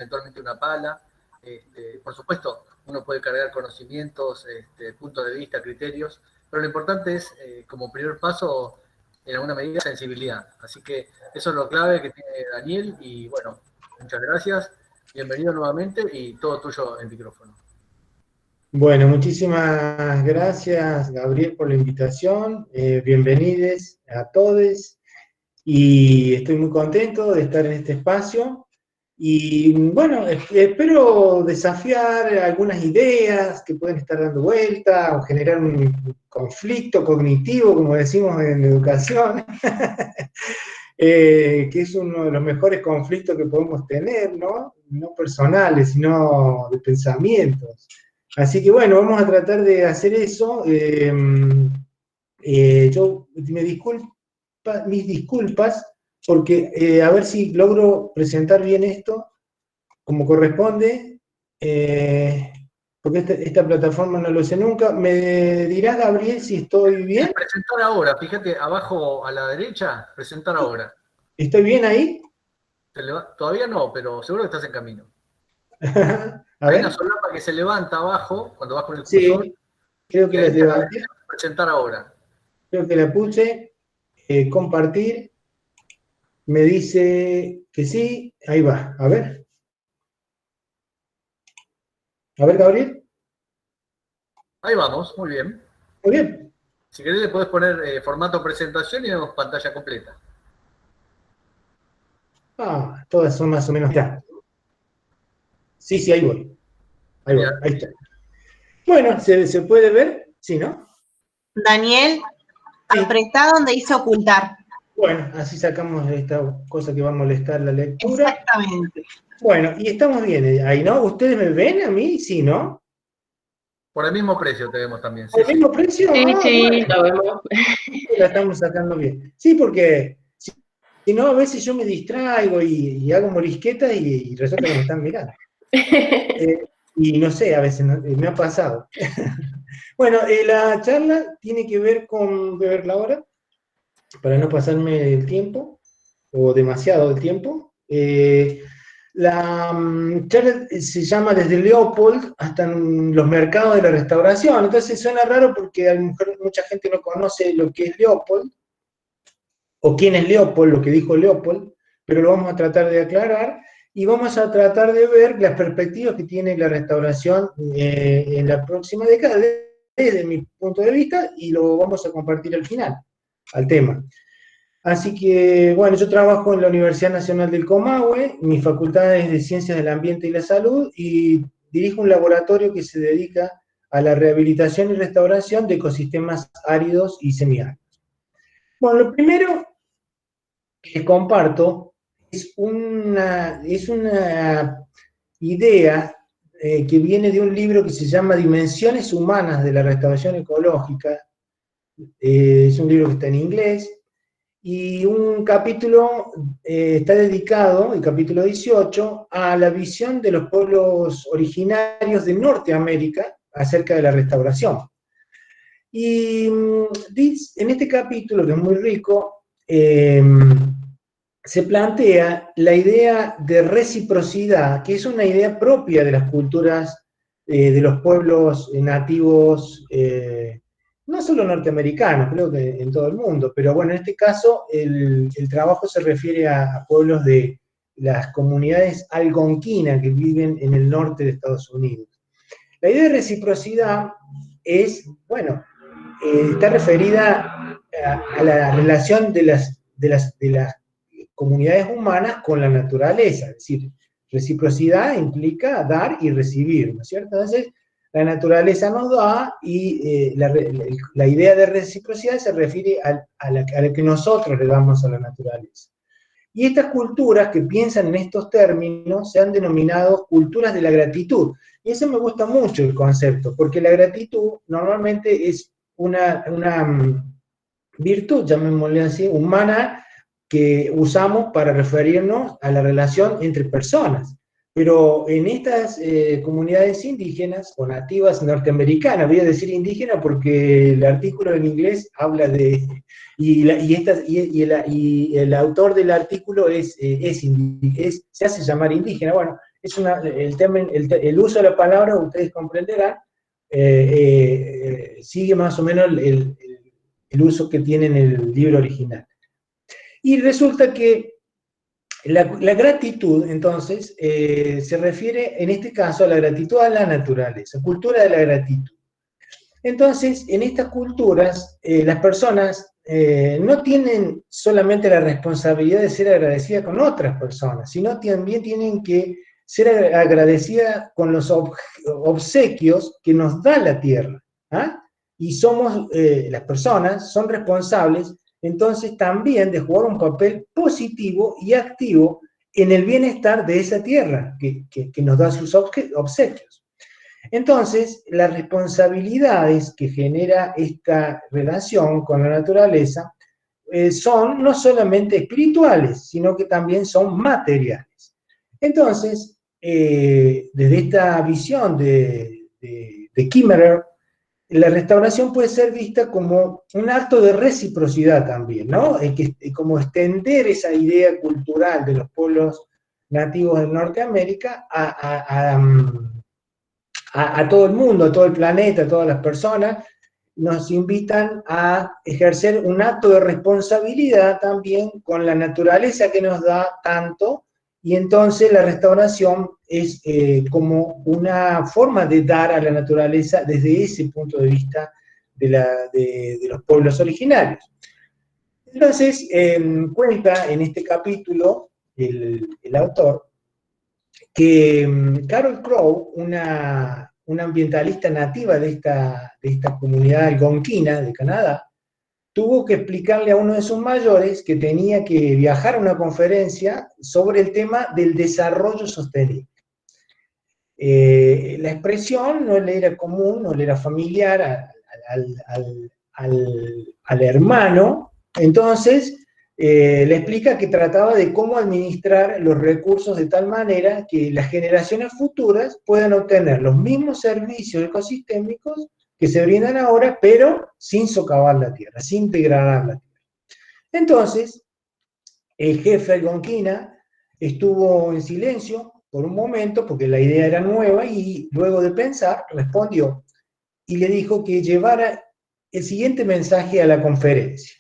eventualmente una pala. Por supuesto, uno puede cargar conocimientos, puntos de vista, criterios, pero lo importante es, como primer paso, en alguna medida, sensibilidad. Así que eso es lo clave que tiene Daniel, y bueno, muchas gracias, bienvenido nuevamente y todo tuyo el micrófono. Bueno, muchísimas gracias, Gabriel, por la invitación. Bienvenidos a todos. Y estoy muy contento de estar en este espacio. Y bueno, espero desafiar algunas ideas que pueden estar dando vuelta o generar un conflicto cognitivo, como decimos en educación, que es uno de los mejores conflictos que podemos tener, ¿no? No personales, sino de pensamientos. Así que bueno, vamos a tratar de hacer eso. Yo me mis disculpas, porque a ver si logro presentar bien esto como corresponde, porque esta plataforma no lo sé nunca. ¿Me dirás, Gabriel, si estoy bien? Presentar ahora, fíjate abajo a la derecha, presentar ahora. ¿Estoy bien ahí? Todavía no, pero seguro que estás en camino. A Hay una ver. solapa que se levanta abajo, cuando vas con el cursor, Sí, creo y que la ahí está la levanté, derecha, presentar ahora. creo que la puse, compartir, me dice que sí, ahí va, a ver, Gabriel, Ahí vamos, muy bien. muy bien. Si querés le podés poner formato presentación y vemos pantalla completa. Todas son más o menos ya. Sí, sí, ahí Genial. voy, ahí está. Bueno, ¿se puede ver? Sí, ¿no? Daniel, Sí. apretá donde dice ocultar. Bueno, así sacamos esta cosa que va a molestar la lectura. Exactamente. Bueno, y estamos bien ahí, ¿no? ¿Ustedes me ven a mí? Sí, ¿no? Por el mismo precio te vemos también. ¿Por el mismo precio? Sí, sí, Bueno, lo vemos. la estamos sacando bien. Sí, porque si no, a veces yo me distraigo y hago morisquetas y resulta que me están mirando. Y no sé, a veces me ha pasado. Bueno, la charla tiene que ver con, voy a verla ahora, para no pasarme el tiempo, o demasiado el tiempo. La charla se llama Desde Leopold hasta los mercados de la restauración. Entonces suena raro porque a lo mejor mucha gente no conoce lo que es Leopold, o quién es Leopold, lo que dijo Leopold, pero lo vamos a tratar de aclarar y vamos a tratar de ver las perspectivas que tiene la restauración en la próxima década desde mi punto de vista, y lo vamos a compartir al final, al tema. Así que, bueno, yo trabajo en la Universidad Nacional del Comahue, mi facultad es de Ciencias del Ambiente y la Salud, y dirijo un laboratorio que se dedica a la rehabilitación y restauración de ecosistemas áridos y semiáridos. Bueno, lo primero que comparto es una idea que viene de un libro que se llama Dimensiones Humanas de la Restauración Ecológica. Es un libro que está en inglés, y un capítulo está dedicado, el capítulo 18, a la visión de los pueblos originarios de Norteamérica acerca de la restauración. Y en este capítulo, que es muy rico, se plantea la idea de reciprocidad, que es una idea propia de las culturas de los pueblos nativos, no solo norteamericanos, creo que en todo el mundo, pero bueno, en este caso el trabajo se refiere a pueblos de las comunidades algonquinas que viven en el norte de Estados Unidos. La idea de reciprocidad es, bueno, está referida a la relación de las comunidades humanas con la naturaleza, es decir, reciprocidad implica dar y recibir, ¿no es cierto? Entonces, la naturaleza nos da y la idea de reciprocidad se refiere a la que nosotros le damos a la naturaleza. Y estas culturas que piensan en estos términos se han denominado culturas de la gratitud. Y eso me gusta mucho el concepto, porque la gratitud normalmente es una virtud, llamémosle así, humana, que usamos para referirnos a la relación entre personas. Pero en estas comunidades indígenas o nativas norteamericanas, voy a decir indígena porque el artículo en inglés habla de, y el autor del artículo se hace llamar indígena. Bueno, el uso de la palabra, ustedes comprenderán, sigue más o menos el uso que tiene en el libro original. Y resulta que la gratitud, entonces, se refiere en este caso a la gratitud a la naturaleza, cultura de la gratitud. Entonces, en estas culturas, las personas no tienen solamente la responsabilidad de ser agradecidas con otras personas, sino también tienen que ser agradecidas con los obsequios que nos da la tierra. ¿Ah? Y las personas son responsables, entonces, también de jugar un papel positivo y activo en el bienestar de esa tierra que nos da sus obsequios. Entonces, las responsabilidades que genera esta relación con la naturaleza son no solamente espirituales, sino que también son materiales. Entonces, desde esta visión de Kimmerer, la restauración puede ser vista como un acto de reciprocidad también, ¿no? Como extender esa idea cultural de los pueblos nativos de Norteamérica a todo el mundo, a todo el planeta, a todas las personas, nos invitan a ejercer un acto de responsabilidad también con la naturaleza que nos da tanto, y entonces la restauración es como una forma de dar a la naturaleza desde ese punto de vista de los pueblos originarios. Entonces, cuenta en este capítulo el autor que Carol Crow, una ambientalista nativa de esta comunidad algonquina de Canadá, tuvo que explicarle a uno de sus mayores que tenía que viajar a una conferencia sobre el tema del desarrollo sostenible. La expresión no le era común, no le era familiar al hermano, entonces le explica que trataba de cómo administrar los recursos de tal manera que las generaciones futuras puedan obtener los mismos servicios ecosistémicos que se brindan ahora, pero sin socavar la tierra, sin degradar la tierra. Entonces, el jefe algonquina estuvo en silencio por un momento, porque la idea era nueva, y luego de pensar, respondió y le dijo que llevara el siguiente mensaje a la conferencia.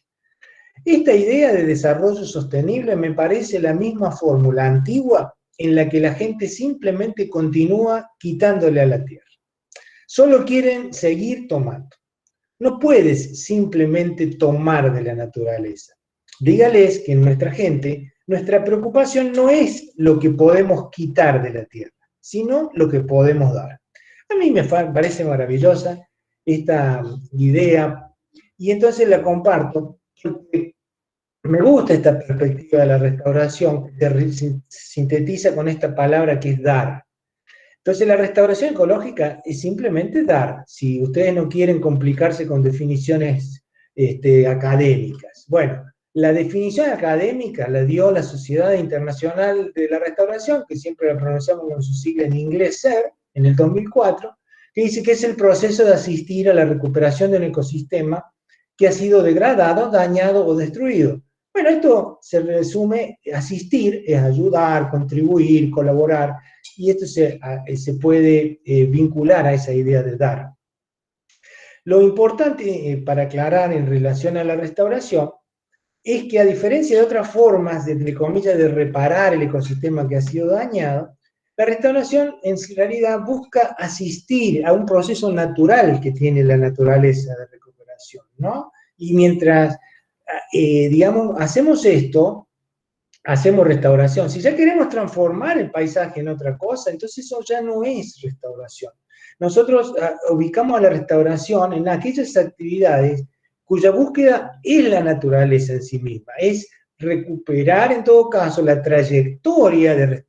Esta idea de desarrollo sostenible me parece la misma fórmula antigua en la que la gente simplemente continúa quitándole a la tierra. Solo quieren seguir tomando. No puedes simplemente tomar de la naturaleza. Dígales que en nuestra gente, nuestra preocupación no es lo que podemos quitar de la tierra, sino lo que podemos dar. A mí me parece maravillosa esta idea, y entonces la comparto porque me gusta esta perspectiva de la restauración que se sintetiza con esta palabra que es dar. Entonces la restauración ecológica es simplemente dar, si ustedes no quieren complicarse con definiciones académicas. Bueno, la definición académica la dio la Sociedad Internacional de la Restauración, que siempre la pronunciamos con su sigla en inglés SER, en el 2004, que dice que es el proceso de asistir a la recuperación de un ecosistema que ha sido degradado, dañado o destruido. Bueno, esto se resume, asistir es ayudar, contribuir, colaborar, y esto se puede vincular a esa idea de dar. Lo importante para aclarar en relación a la restauración es que, a diferencia de otras formas, entre comillas, de reparar el ecosistema que ha sido dañado, la restauración en realidad busca asistir a un proceso natural que tiene la naturaleza de recuperación, ¿no? Y mientras, digamos, hacemos esto, hacemos restauración. Si ya queremos transformar el paisaje en otra cosa, entonces eso ya no es restauración. Nosotros ubicamos a la restauración en aquellas actividades cuya búsqueda es la naturaleza en sí misma, es recuperar en todo caso la trayectoria de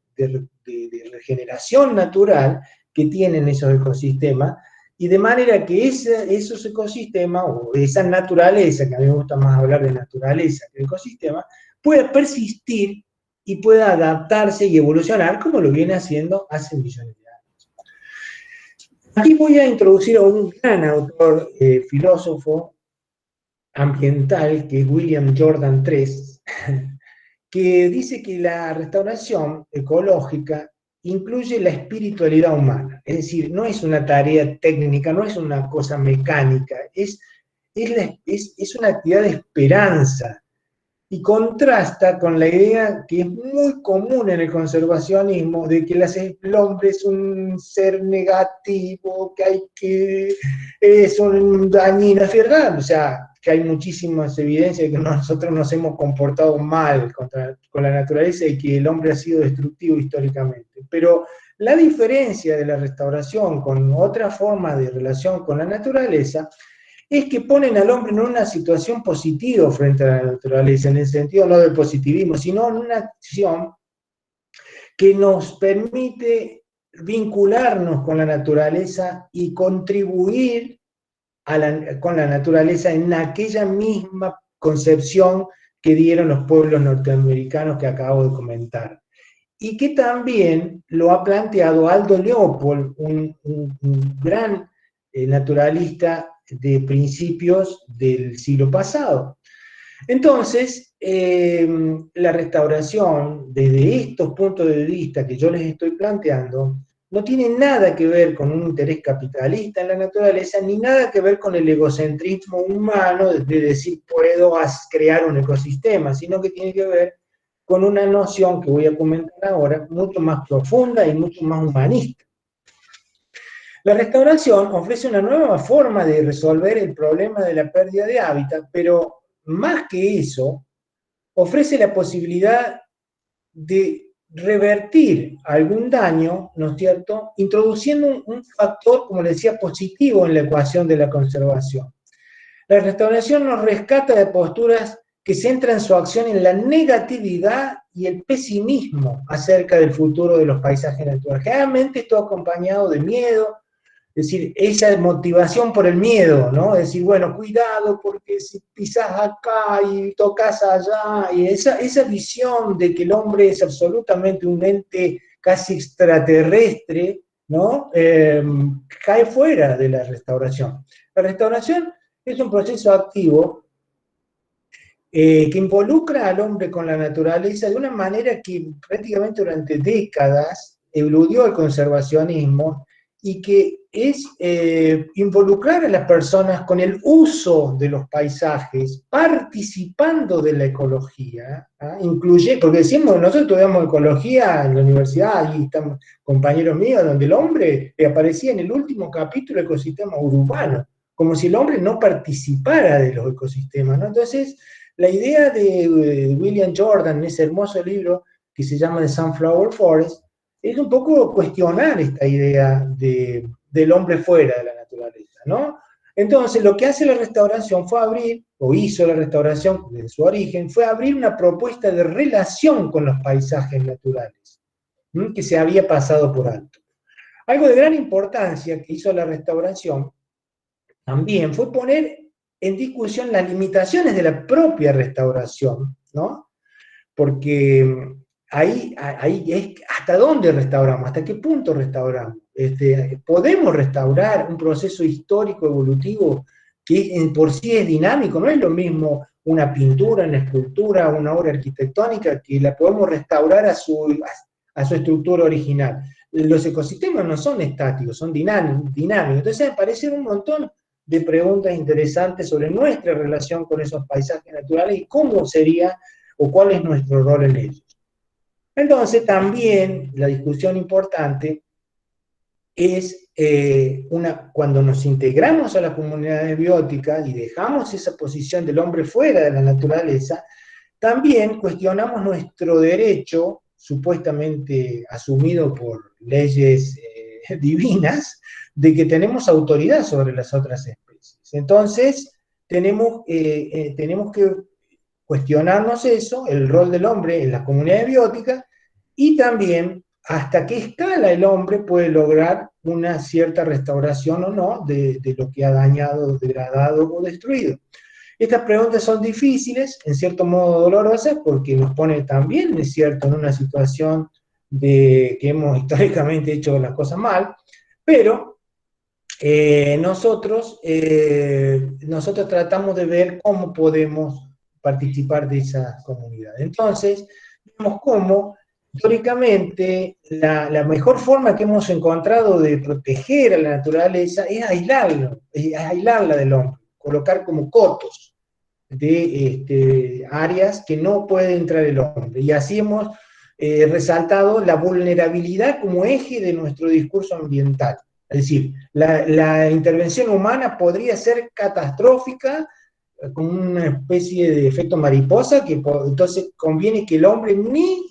regeneración natural que tienen esos ecosistemas, y de manera que esos ecosistemas, o esa naturaleza, que a mí me gusta más hablar de naturaleza que de ecosistema, pueda persistir y pueda adaptarse y evolucionar como lo viene haciendo hace millones de años. Aquí voy a introducir a un gran autor, filósofo ambiental, que es William Jordan III, que dice que la restauración ecológica incluye la espiritualidad humana. Es decir, no es una tarea técnica, no es una cosa mecánica, es una actividad de esperanza, y contrasta con la idea que es muy común en el conservacionismo de que el hombre es un ser negativo, que es un dañino. Es verdad, o sea, que hay muchísimas evidencias de que nosotros nos hemos comportado mal con la naturaleza y que el hombre ha sido destructivo históricamente. Pero la diferencia de la restauración con otra forma de relación con la naturaleza es que ponen al hombre en una situación positiva frente a la naturaleza, en el sentido no del positivismo, sino en una acción que nos permite vincularnos con la naturaleza y contribuir con la naturaleza en aquella misma concepción que dieron los pueblos norteamericanos que acabo de comentar. Y que también lo ha planteado Aldo Leopold, un gran naturalista de principios del siglo pasado. Entonces, la restauración, desde estos puntos de vista que yo les estoy planteando, no tiene nada que ver con un interés capitalista en la naturaleza, ni nada que ver con el egocentrismo humano de decir puedo crear un ecosistema, sino que tiene que ver con una noción que voy a comentar ahora, mucho más profunda y mucho más humanista. La restauración ofrece una nueva forma de resolver el problema de la pérdida de hábitat, pero más que eso, ofrece la posibilidad de revertir algún daño, ¿no es cierto?, introduciendo un factor, como les decía, positivo en la ecuación de la conservación. La restauración nos rescata de posturas que centran su acción en la negatividad y el pesimismo acerca del futuro de los paisajes naturales. Generalmente esto acompañado de miedo, es decir, esa motivación por el miedo, ¿no? Es decir, bueno, cuidado porque si pisás acá y tocas allá, y esa visión de que el hombre es absolutamente un ente casi extraterrestre, ¿no? Cae fuera de la restauración. La restauración es un proceso activo que involucra al hombre con la naturaleza de una manera que prácticamente durante décadas eludió el conservacionismo y que es involucrar a las personas con el uso de los paisajes, participando de la ecología, porque decimos, nosotros estudiamos ecología en la universidad, y están compañeros míos, donde el hombre aparecía en el último capítulo de ecosistema urbano, como si el hombre no participara de los ecosistemas, ¿no? Entonces, la idea de William Jordan en ese hermoso libro que se llama The Sunflower Forest es un poco cuestionar esta idea del hombre fuera de la naturaleza, ¿no? Entonces, lo que hace la restauración fue abrir, o hizo la restauración desde su origen, fue abrir una propuesta de relación con los paisajes naturales, que se había pasado por alto. Algo de gran importancia que hizo la restauración también fue poner en discusión las limitaciones de la propia restauración, ¿no? Porque ahí es hasta dónde restauramos, hasta qué punto restauramos. Podemos restaurar un proceso histórico evolutivo que por sí es dinámico, no es lo mismo una pintura, una escultura, una obra arquitectónica, que la podemos restaurar a su estructura original. Los ecosistemas no son estáticos, son dinámicos. Entonces aparecen un montón de preguntas interesantes sobre nuestra relación con esos paisajes naturales y cómo sería o cuál es nuestro rol en ellos. Entonces también la discusión importante es cuando nos integramos a las comunidades bióticas y dejamos esa posición del hombre fuera de la naturaleza, también cuestionamos nuestro derecho, supuestamente asumido por leyes divinas, de que tenemos autoridad sobre las otras especies. Entonces, tenemos que cuestionarnos eso, el rol del hombre en las comunidades bióticas, y también hasta qué escala el hombre puede lograr una cierta restauración o no de lo que ha dañado, degradado o destruido. Estas preguntas son difíciles, en cierto modo dolorosas, porque nos pone también, es cierto, en una situación de que hemos históricamente hecho las cosas mal, pero nosotros tratamos de ver cómo podemos participar de esa comunidad. Entonces, vemos cómo históricamente la mejor forma que hemos encontrado de proteger a la naturaleza es aislarla del hombre, colocar como cotos de áreas que no puede entrar el hombre. Y así hemos resaltado la vulnerabilidad como eje de nuestro discurso ambiental. Es decir, la intervención humana podría ser catastrófica, con una especie de efecto mariposa, que entonces conviene que el hombre ni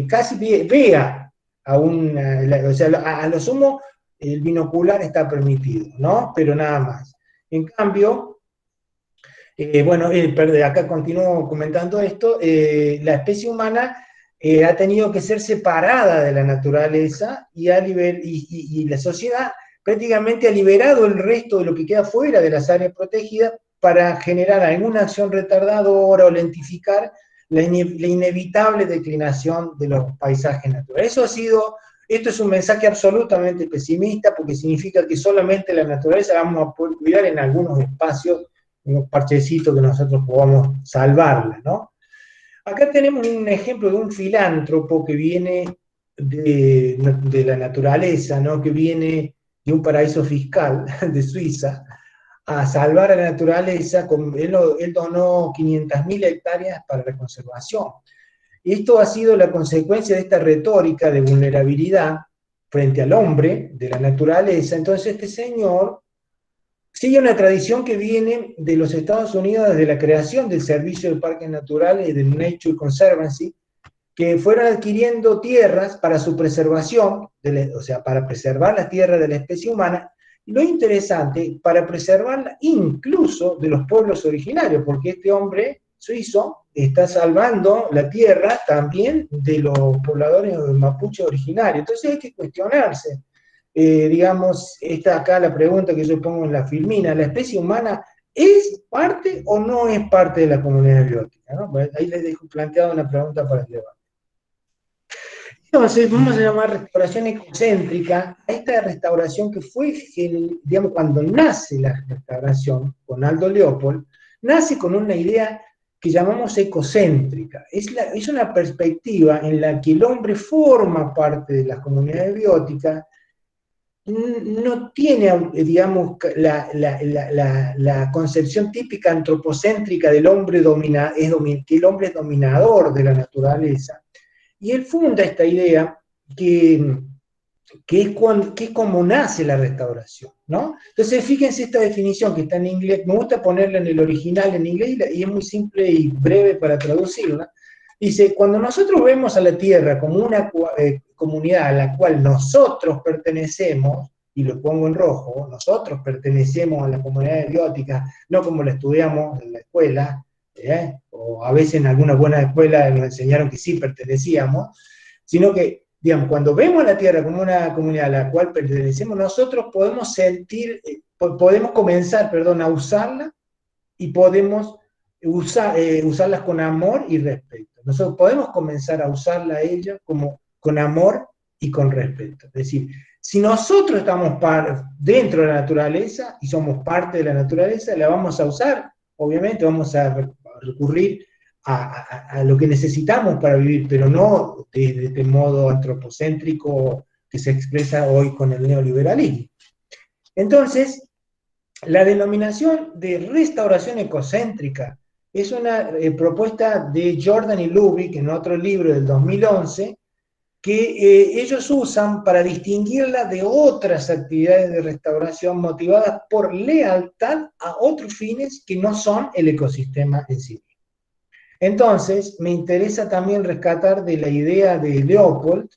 casi vea o sea, a lo sumo el binocular está permitido, ¿no? Pero nada más. En cambio, bueno, acá continúo comentando esto, la especie humana ha tenido que ser separada de la naturaleza y la sociedad prácticamente ha liberado el resto de lo que queda fuera de las áreas protegidas para generar alguna acción retardadora o lentificar la inevitable declinación de los paisajes naturales. Esto es un mensaje absolutamente pesimista, porque significa que solamente la naturaleza la vamos a poder cuidar en algunos espacios, unos parchecitos que nosotros podamos salvarla, ¿no? Acá tenemos un ejemplo de un filántropo que viene de la naturaleza, ¿no? Que viene de un paraíso fiscal de Suiza, a salvar a la naturaleza. Él donó 500.000 hectáreas para la conservación. Esto ha sido la consecuencia de esta retórica de vulnerabilidad frente al hombre, de la naturaleza. Entonces este señor sigue una tradición que viene de los Estados Unidos desde la creación del Servicio de Parques Naturales y del Nature Conservancy, que fueron adquiriendo tierras para su preservación, o sea, para preservar la tierra de la especie humana, y lo interesante, para preservarla incluso de los pueblos originarios, porque este hombre suizo está salvando la tierra también de los pobladores mapuche originarios. Entonces hay que cuestionarse. Digamos, está acá la pregunta que yo pongo en la filmina: ¿la especie humana es parte o no es parte de la comunidad biótica? ¿No? Bueno, ahí les dejo planteada una pregunta para el debate. Entonces, vamos a llamar restauración ecocéntrica a esta restauración que fue, digamos, cuando nace la restauración con Aldo Leopold, nace con una idea que llamamos ecocéntrica. Es una perspectiva en la que el hombre forma parte de las comunidades bióticas, no tiene, digamos, la concepción típica antropocéntrica del hombre que el hombre es dominador de la naturaleza. Y él funda esta idea que es como nace la restauración, ¿no? Entonces, fíjense esta definición que está en inglés. Me gusta ponerla en el original en inglés y es muy simple y breve para traducirla. Dice: cuando nosotros vemos a la Tierra como una comunidad a la cual nosotros pertenecemos, y lo pongo en rojo, nosotros pertenecemos a la comunidad biótica, no como la estudiamos en la escuela, o a veces en alguna buena escuela nos enseñaron que sí pertenecíamos, sino que, digamos, cuando vemos a la Tierra como una comunidad a la cual pertenecemos, nosotros podemos comenzar a usarla, y podemos usarlas con amor y respeto. Nosotros podemos comenzar a usarla a ella con amor y con respeto. Es decir, si nosotros estamos dentro de la naturaleza y somos parte de la naturaleza, la vamos a usar. Obviamente vamos a recurrir a lo que necesitamos para vivir, pero no de este modo antropocéntrico que se expresa hoy con el neoliberalismo. Entonces, la denominación de restauración ecocéntrica es una propuesta de Jordan y Lubick en otro libro del 2011, que ellos usan para distinguirla de otras actividades de restauración motivadas por lealtad a otros fines que no son el ecosistema en sí. Entonces, me interesa también rescatar de la idea de Leopold,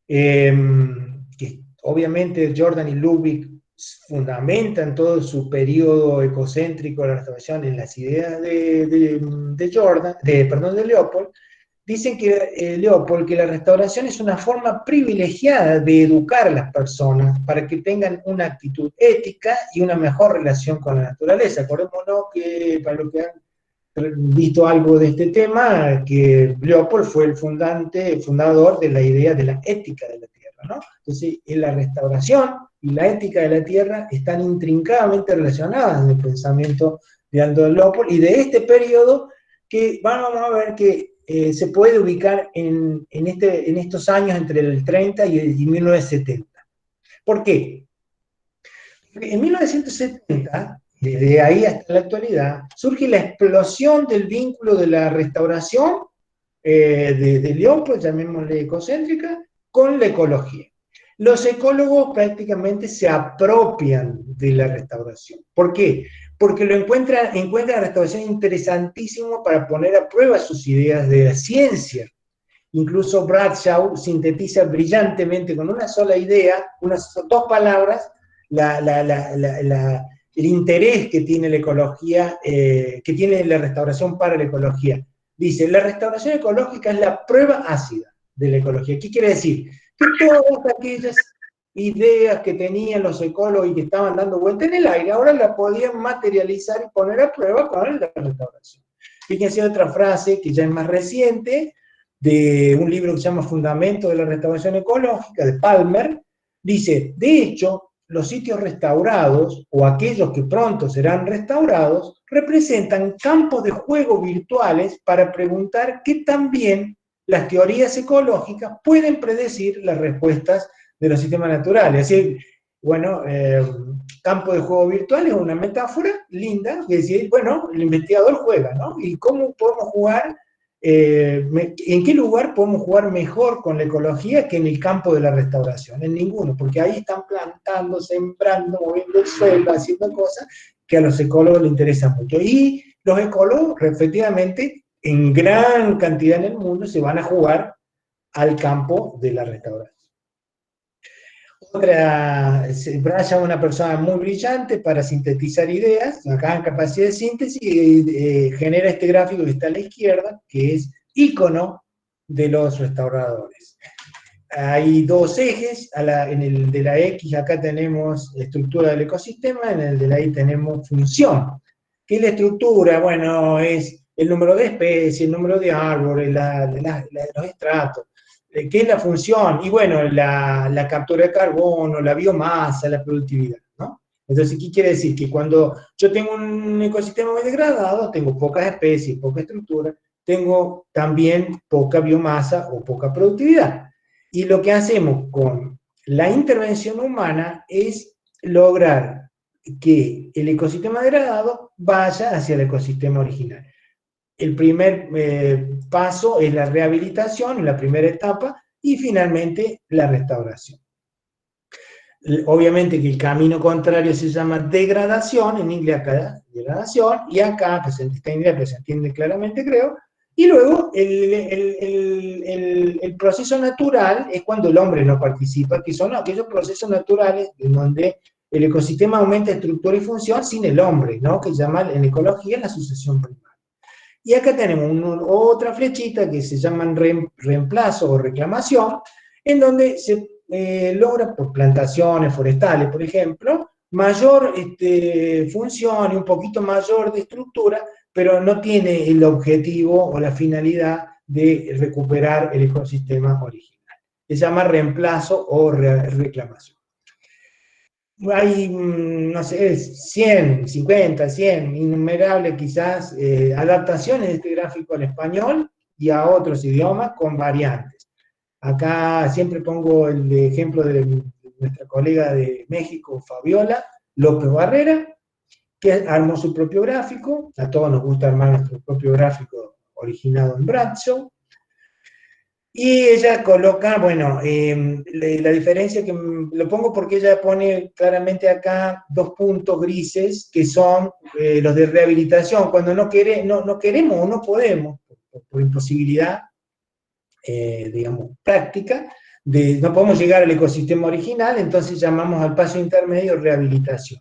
que obviamente Jordan y Lubick fundamentan todo su periodo ecocéntrico de la restauración en las ideas de Leopold. Dicen que Leopold, que la restauración es una forma privilegiada de educar a las personas para que tengan una actitud ética y una mejor relación con la naturaleza. Acordémonos que, para los que han visto algo de este tema, que Leopold fue el fundador de la idea de la ética de la tierra, ¿no? Entonces, en la restauración y la ética de la tierra están intrincadamente relacionadas en el pensamiento de Aldo Leopold, y de este periodo que vamos a ver que se puede ubicar en estos años entre el 30 y 1970. ¿Por qué? Porque en 1970, desde ahí hasta la actualidad, surge la explosión del vínculo de la restauración de Leopold, llamémosle ecocéntrica, con la ecología. Los ecólogos prácticamente se apropian de la restauración. ¿Por qué? Porque encuentran la restauración interesantísimo para poner a prueba sus ideas de la ciencia. Incluso Bradshaw sintetiza brillantemente con una sola idea, dos palabras, el interés que tiene la ecología, que tiene la restauración para la ecología. Dice, la restauración ecológica es la prueba ácida de la ecología. ¿Qué quiere decir? Que todas aquellas ideas que tenían los ecólogos y que estaban dando vuelta en el aire, ahora la podían materializar y poner a prueba con la restauración. Fíjense otra frase que ya es más reciente, de un libro que se llama Fundamentos de la Restauración Ecológica, de Palmer, dice, de hecho, los sitios restaurados, o aquellos que pronto serán restaurados, representan campos de juego virtuales para preguntar qué tan bien las teorías ecológicas pueden predecir las respuestas de los sistemas naturales. Es decir, bueno, campo de juego virtual es una metáfora linda, que decir, bueno, el investigador juega, ¿no? ¿Y cómo podemos jugar? ¿En qué lugar podemos jugar mejor con la ecología que en el campo de la restauración? En ninguno, porque ahí están plantando, sembrando, moviendo el suelo, haciendo cosas que a los ecólogos les interesan mucho. Y los ecólogos, efectivamente, en gran cantidad en el mundo, se van a jugar al campo de la restauración. Bradshaw es una persona muy brillante para sintetizar ideas, acá en capacidad de síntesis, y genera este gráfico que está a la izquierda, que es ícono de los restauradores. Hay dos ejes, en el de la X acá tenemos estructura del ecosistema, en el de la Y tenemos función. ¿Qué es la estructura? Bueno, es el número de especies, el número de árboles, los estratos. ¿Qué es la función? Y bueno, la captura de carbono, la biomasa, la productividad, ¿no? Entonces, ¿qué quiere decir? Que cuando yo tengo un ecosistema muy degradado, tengo pocas especies, poca estructura, tengo también poca biomasa o poca productividad. Y lo que hacemos con la intervención humana es lograr que el ecosistema degradado vaya hacia el ecosistema original. El primer paso es la rehabilitación, la primera etapa, y finalmente la restauración. Obviamente que el camino contrario se llama degradación, en inglés acá degradación, y acá, que está en inglés, pero se entiende claramente, creo, y luego el proceso natural es cuando el hombre no participa, que son aquellos procesos naturales en donde el ecosistema aumenta estructura y función sin el hombre, ¿no? Que se llama en ecología la sucesión primaria. Y acá tenemos otra flechita que se llaman reemplazo o reclamación, en donde se logra por plantaciones forestales, por ejemplo, mayor función y un poquito mayor de estructura, pero no tiene el objetivo o la finalidad de recuperar el ecosistema original. Se llama reemplazo o reclamación. Hay, no sé, 100, 50, 100, innumerables quizás adaptaciones de este gráfico al español y a otros idiomas con variantes. Acá siempre pongo el ejemplo de nuestra colega de México, Fabiola López Barrera, que armó su propio gráfico. A todos nos gusta armar nuestro propio gráfico originado en Bradshaw. Y ella coloca, bueno, la diferencia que lo pongo porque ella pone claramente acá dos puntos grises que son los de rehabilitación, cuando no queremos o no podemos, por imposibilidad, digamos, práctica, no podemos llegar al ecosistema original, entonces llamamos al paso intermedio rehabilitación.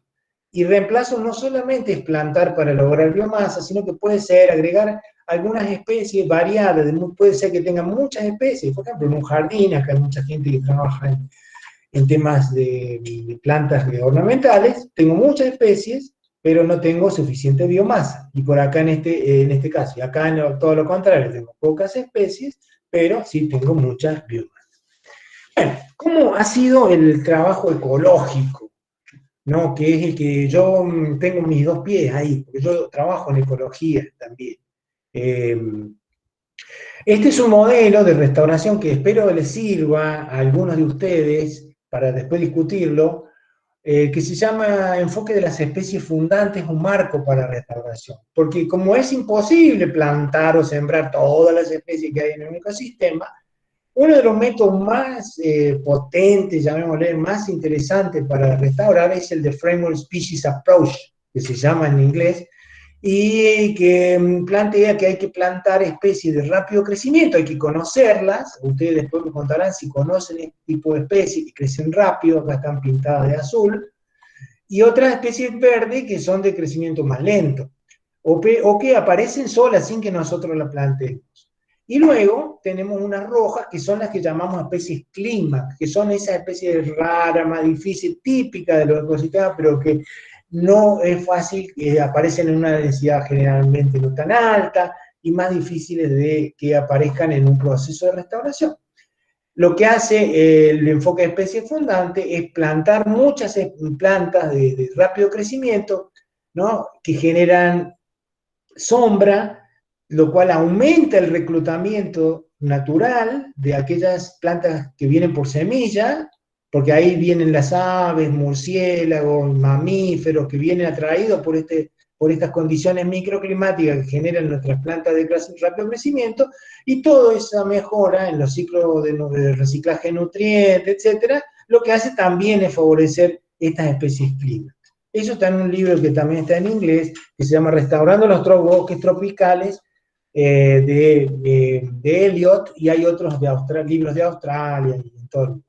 Y reemplazo no solamente es plantar para lograr biomasa, sino que puede ser agregar algunas especies variadas, puede ser que tengan muchas especies, por ejemplo, en un jardín, acá hay mucha gente que trabaja en temas de plantas ornamentales, tengo muchas especies, pero no tengo suficiente biomasa, y por acá en este caso, y acá todo lo contrario, tengo pocas especies, pero sí tengo muchas biomasas. Bueno, ¿cómo ha sido el trabajo ecológico? ¿No? Que es el que yo tengo mis dos pies ahí, porque yo trabajo en ecología también. Este es un modelo de restauración que espero les sirva a algunos de ustedes para después discutirlo, que se llama enfoque de las especies fundantes, un marco para restauración. Porque como es imposible plantar o sembrar todas las especies que hay en un ecosistema, uno de los métodos más potentes, llamémosle, más interesantes para restaurar es el de Framework Species Approach, que se llama en inglés, y que plantea que hay que plantar especies de rápido crecimiento, hay que conocerlas, ustedes después me contarán si conocen este tipo de especies que crecen rápido, acá están pintadas de azul, y otras especies verdes que son de crecimiento más lento, o que aparecen solas sin que nosotros las plantemos. Y luego tenemos unas rojas que son las que llamamos especies clímax, que son esas especies raras, más difíciles, típicas de los ecosistemas, pero que no es fácil, que aparecen en una densidad generalmente no tan alta y más difíciles de que aparezcan en un proceso de restauración. Lo que hace el enfoque de especie fundante es plantar muchas plantas de rápido crecimiento, ¿no? Que generan sombra, lo cual aumenta el reclutamiento natural de aquellas plantas que vienen por semilla, porque ahí vienen las aves, murciélagos, mamíferos, que vienen atraídos por estas condiciones microclimáticas que generan nuestras plantas de rápido crecimiento, y toda esa mejora en los ciclos de reciclaje de nutrientes, etcétera, lo que hace también es favorecer estas especies clínicas. Eso está en un libro que también está en inglés, que se llama Restaurando los bosques tropicales, de Eliot, y hay otros libros de Australia y todo.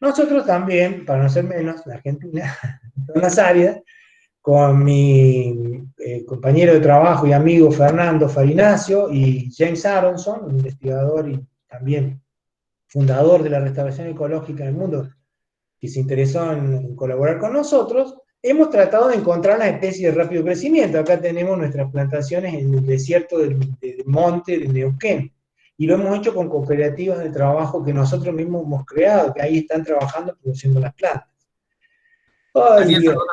Nosotros también, para no ser menos, en Argentina, en todas las áreas, con mi compañero de trabajo y amigo Fernando Farinacio y James Aronson, un investigador y también fundador de la restauración ecológica en el mundo, que se interesó en colaborar con nosotros, hemos tratado de encontrar las especies de rápido crecimiento. Acá tenemos nuestras plantaciones en el desierto del monte de Neuquén, y lo hemos hecho con cooperativas de trabajo que nosotros mismos hemos creado, que ahí están trabajando produciendo las plantas. Ay, Daniel, Dios. perdona,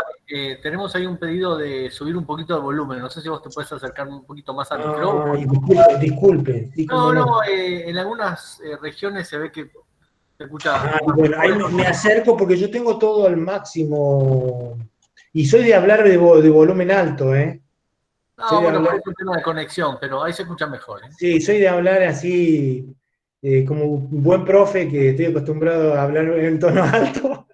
tenemos ahí un pedido de subir un poquito de volumen. No sé si vos te puedes acercar un poquito más al micrófono. Ay, disculpe. Sí, No, no. en algunas regiones se ve que se escucha. Ay, bueno, ahí me acerco porque yo tengo todo al máximo. Y soy de hablar de volumen alto, ¿eh? Soy No, de bueno, hablar, parece un tema de conexión, pero ahí se escucha mejor, ¿eh? sí, soy de hablar así, como un buen profe que estoy acostumbrado a hablar en tono alto.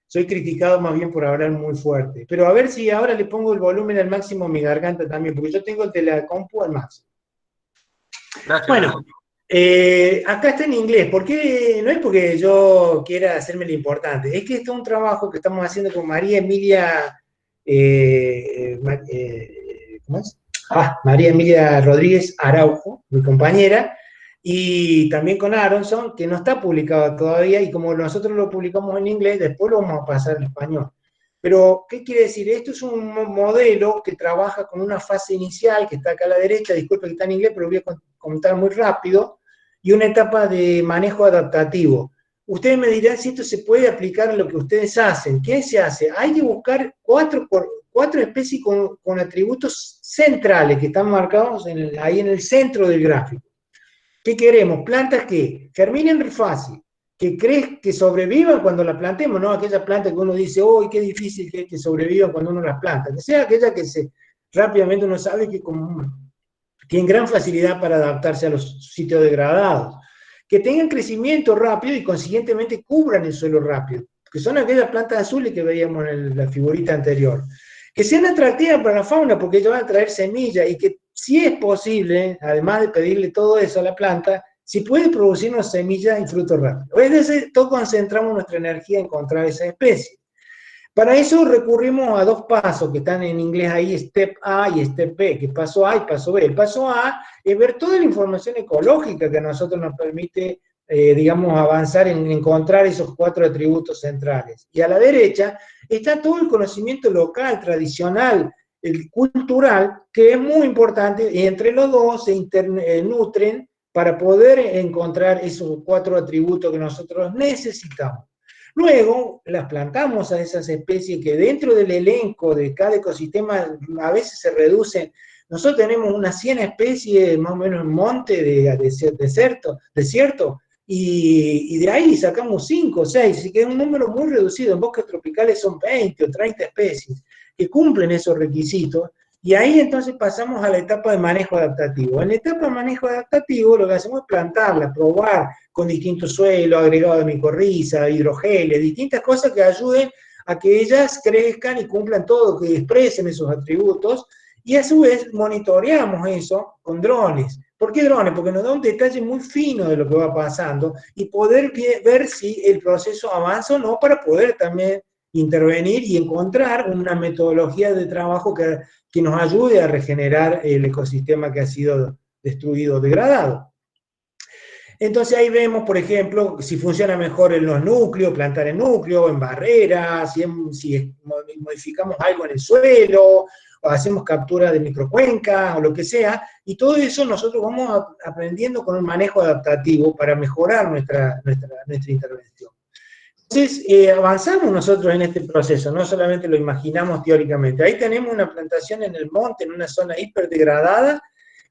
Soy criticado más bien por hablar muy fuerte. Pero a ver si ahora le pongo el volumen al máximo a mi garganta también, porque yo tengo el de la compu al máximo. Gracias, Bueno, Daniel. acá está en inglés. ¿Por qué? No es porque yo quiera hacerme lo importante, es que esto es un trabajo que estamos haciendo con María Emilia, ¿cómo es? María Emilia Rodríguez Araujo, mi compañera, y también con Aronson, que no está publicado todavía, y como nosotros lo publicamos en inglés, después lo vamos a pasar en español. Pero, ¿qué quiere decir? Esto es un modelo que trabaja con una fase inicial, que está acá a la derecha, disculpe que está en inglés, pero voy a comentar muy rápido, y una etapa de manejo adaptativo. Ustedes me dirán si esto se puede aplicar a lo que ustedes hacen. ¿Qué se hace? Hay que buscar cuatro especies con atributos centrales que están marcados ahí en el centro del gráfico. ¿Qué queremos? Plantas que germinen fácil, que sobrevivan cuando las plantemos, no aquellas plantas que uno dice, ¡oh, qué difícil que es que sobrevivan cuando uno las planta! Que sea aquella que rápidamente uno sabe que tienen gran facilidad para adaptarse a los sitios degradados, que tengan crecimiento rápido y consiguientemente cubran el suelo rápido, que son aquellas plantas azules que veíamos en la figurita anterior, que sean atractivas para la fauna porque ellos van a traer semillas, y que si es posible, además de pedirle todo eso a la planta, si puede producirnos semillas y frutos rápidos. Entonces, todos concentramos nuestra energía en encontrar esa especie. Para eso recurrimos a dos pasos que están en inglés ahí, Step A y Step B, que paso A y paso B. El paso A es ver toda la información ecológica que a nosotros nos permite, digamos, avanzar en encontrar esos cuatro atributos centrales. Y a la derecha está todo el conocimiento local, tradicional, el cultural, que es muy importante, y entre los dos se nutren para poder encontrar esos cuatro atributos que nosotros necesitamos. Luego las plantamos a esas especies que dentro del elenco de cada ecosistema a veces se reducen nosotros tenemos unas 100 especies más o menos en monte de desierto, y de ahí sacamos 5 o 6, así que es un número muy reducido. En bosques tropicales son 20 o 30 especies que cumplen esos requisitos, y ahí entonces pasamos a la etapa de manejo adaptativo. En la etapa de manejo adaptativo lo que hacemos es plantarla, probar con distintos suelos, agregado de micorriza, hidrogeles, distintas cosas que ayuden a que ellas crezcan y cumplan todo, que expresen esos atributos, y a su vez monitoreamos eso con drones. ¿Por qué drones? Porque nos da un detalle muy fino de lo que va pasando y poder ver si el proceso avanza o no, para poder también intervenir y encontrar una metodología de trabajo que nos ayude a regenerar el ecosistema que ha sido destruido, degradado. Entonces ahí vemos, por ejemplo, si funciona mejor en los núcleos, plantar en núcleo, en barreras, si modificamos algo en el suelo, o hacemos captura de microcuencas, o lo que sea, y todo eso nosotros vamos aprendiendo con un manejo adaptativo para mejorar nuestra intervención. Entonces, avanzamos nosotros en este proceso, no solamente lo imaginamos teóricamente. Ahí tenemos una plantación en el monte, en una zona hiperdegradada,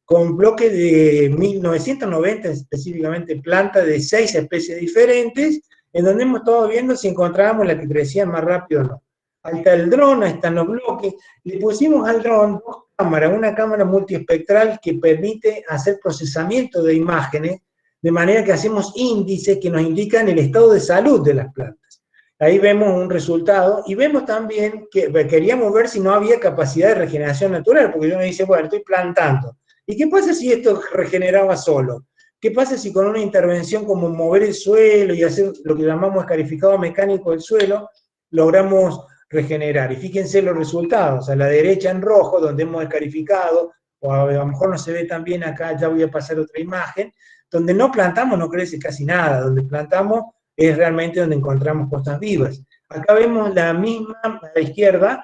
con bloques de 1990 específicamente, plantas de 6 especies diferentes, en donde hemos estado viendo si encontrábamos la que crecía más rápido o no. Ahí está el dron, ahí están los bloques. Le pusimos al dron 2 cámaras, una cámara multiespectral que permite hacer procesamiento de imágenes, de manera que hacemos índices que nos indican el estado de salud de las plantas. Ahí vemos un resultado, y vemos también que queríamos ver si no había capacidad de regeneración natural, porque uno dice, bueno, estoy plantando. ¿Y qué pasa si esto regeneraba solo? ¿Qué pasa si con una intervención como mover el suelo y hacer lo que llamamos escarificado mecánico del suelo, logramos regenerar? Y fíjense los resultados, a la derecha en rojo, donde hemos escarificado, o a lo mejor no se ve tan bien acá, ya voy a pasar otra imagen, donde no plantamos no crece casi nada, donde plantamos es realmente donde encontramos cosas vivas. Acá vemos la misma, a la izquierda,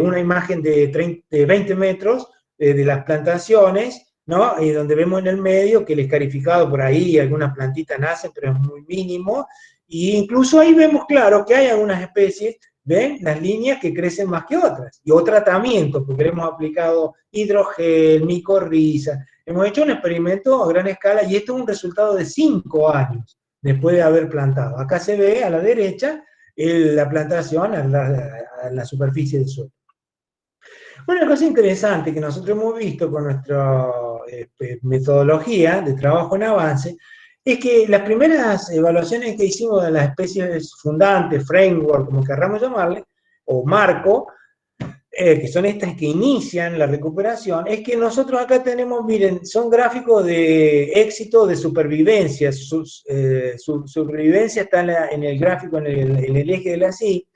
una imagen de 20 metros, de las plantaciones, ¿no? Donde vemos en el medio que el escarificado por ahí, algunas plantitas nacen, pero es muy mínimo, y incluso ahí vemos claro que hay algunas especies, ¿ven? Las líneas que crecen más que otras, y o tratamiento, porque le hemos aplicado hidrogel, micorriza, hemos hecho un experimento a gran escala, y esto es un resultado de 5 años después de haber plantado. Acá se ve a la derecha la plantación a la superficie del suelo. Una cosa interesante que nosotros hemos visto con nuestra metodología de trabajo en avance es que las primeras evaluaciones que hicimos de las especies fundantes, framework, como querramos llamarle, o marco, que son estas que inician la recuperación, es que nosotros acá tenemos, miren, son gráficos de éxito de supervivencia. Supervivencia está en el gráfico, en el eje de la Y,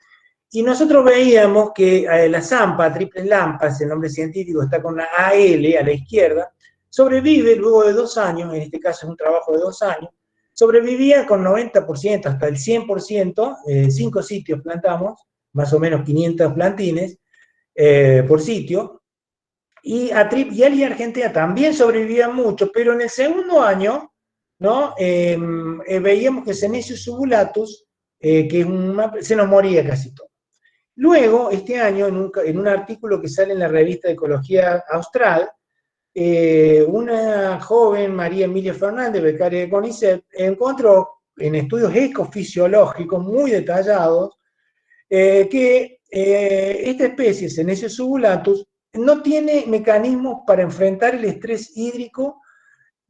y nosotros veíamos que la ZAMPA, triples lampas, el nombre científico está con la AL a la izquierda, sobrevive luego de 2 años, en este caso es un trabajo de 2 años, sobrevivía con 90%, hasta el 100%, 5 sitios plantamos, más o menos 500 plantines por sitio, y Atrial y Argentea también sobrevivían mucho, pero en el segundo año, ¿no? Veíamos que Senecio subulatus, se nos moría casi todo. Luego, este año, en un artículo que sale en la revista de Ecología Austral, una joven, María Emilia Fernández, becaria de CONICET, encontró en estudios ecofisiológicos muy detallados que esta especie, Senecio subulatus, no tiene mecanismos para enfrentar el estrés hídrico,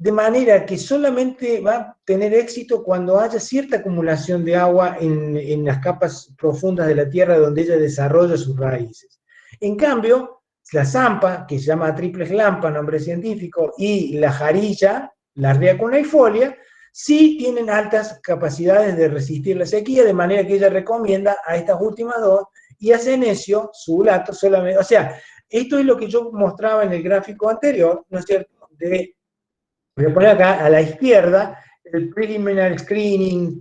de manera que solamente va a tener éxito cuando haya cierta acumulación de agua en las capas profundas de la tierra donde ella desarrolla sus raíces. En cambio, la zampa, que se llama triplex lampa, nombre científico, y la jarilla, la ardea cuneifolia, sí tienen altas capacidades de resistir la sequía, de manera que ella recomienda a estas últimas dos, y a Senecio subulatus solamente. O sea, esto es lo que yo mostraba en el gráfico anterior, ¿no es cierto?, voy a poner acá a la izquierda el preliminary screening,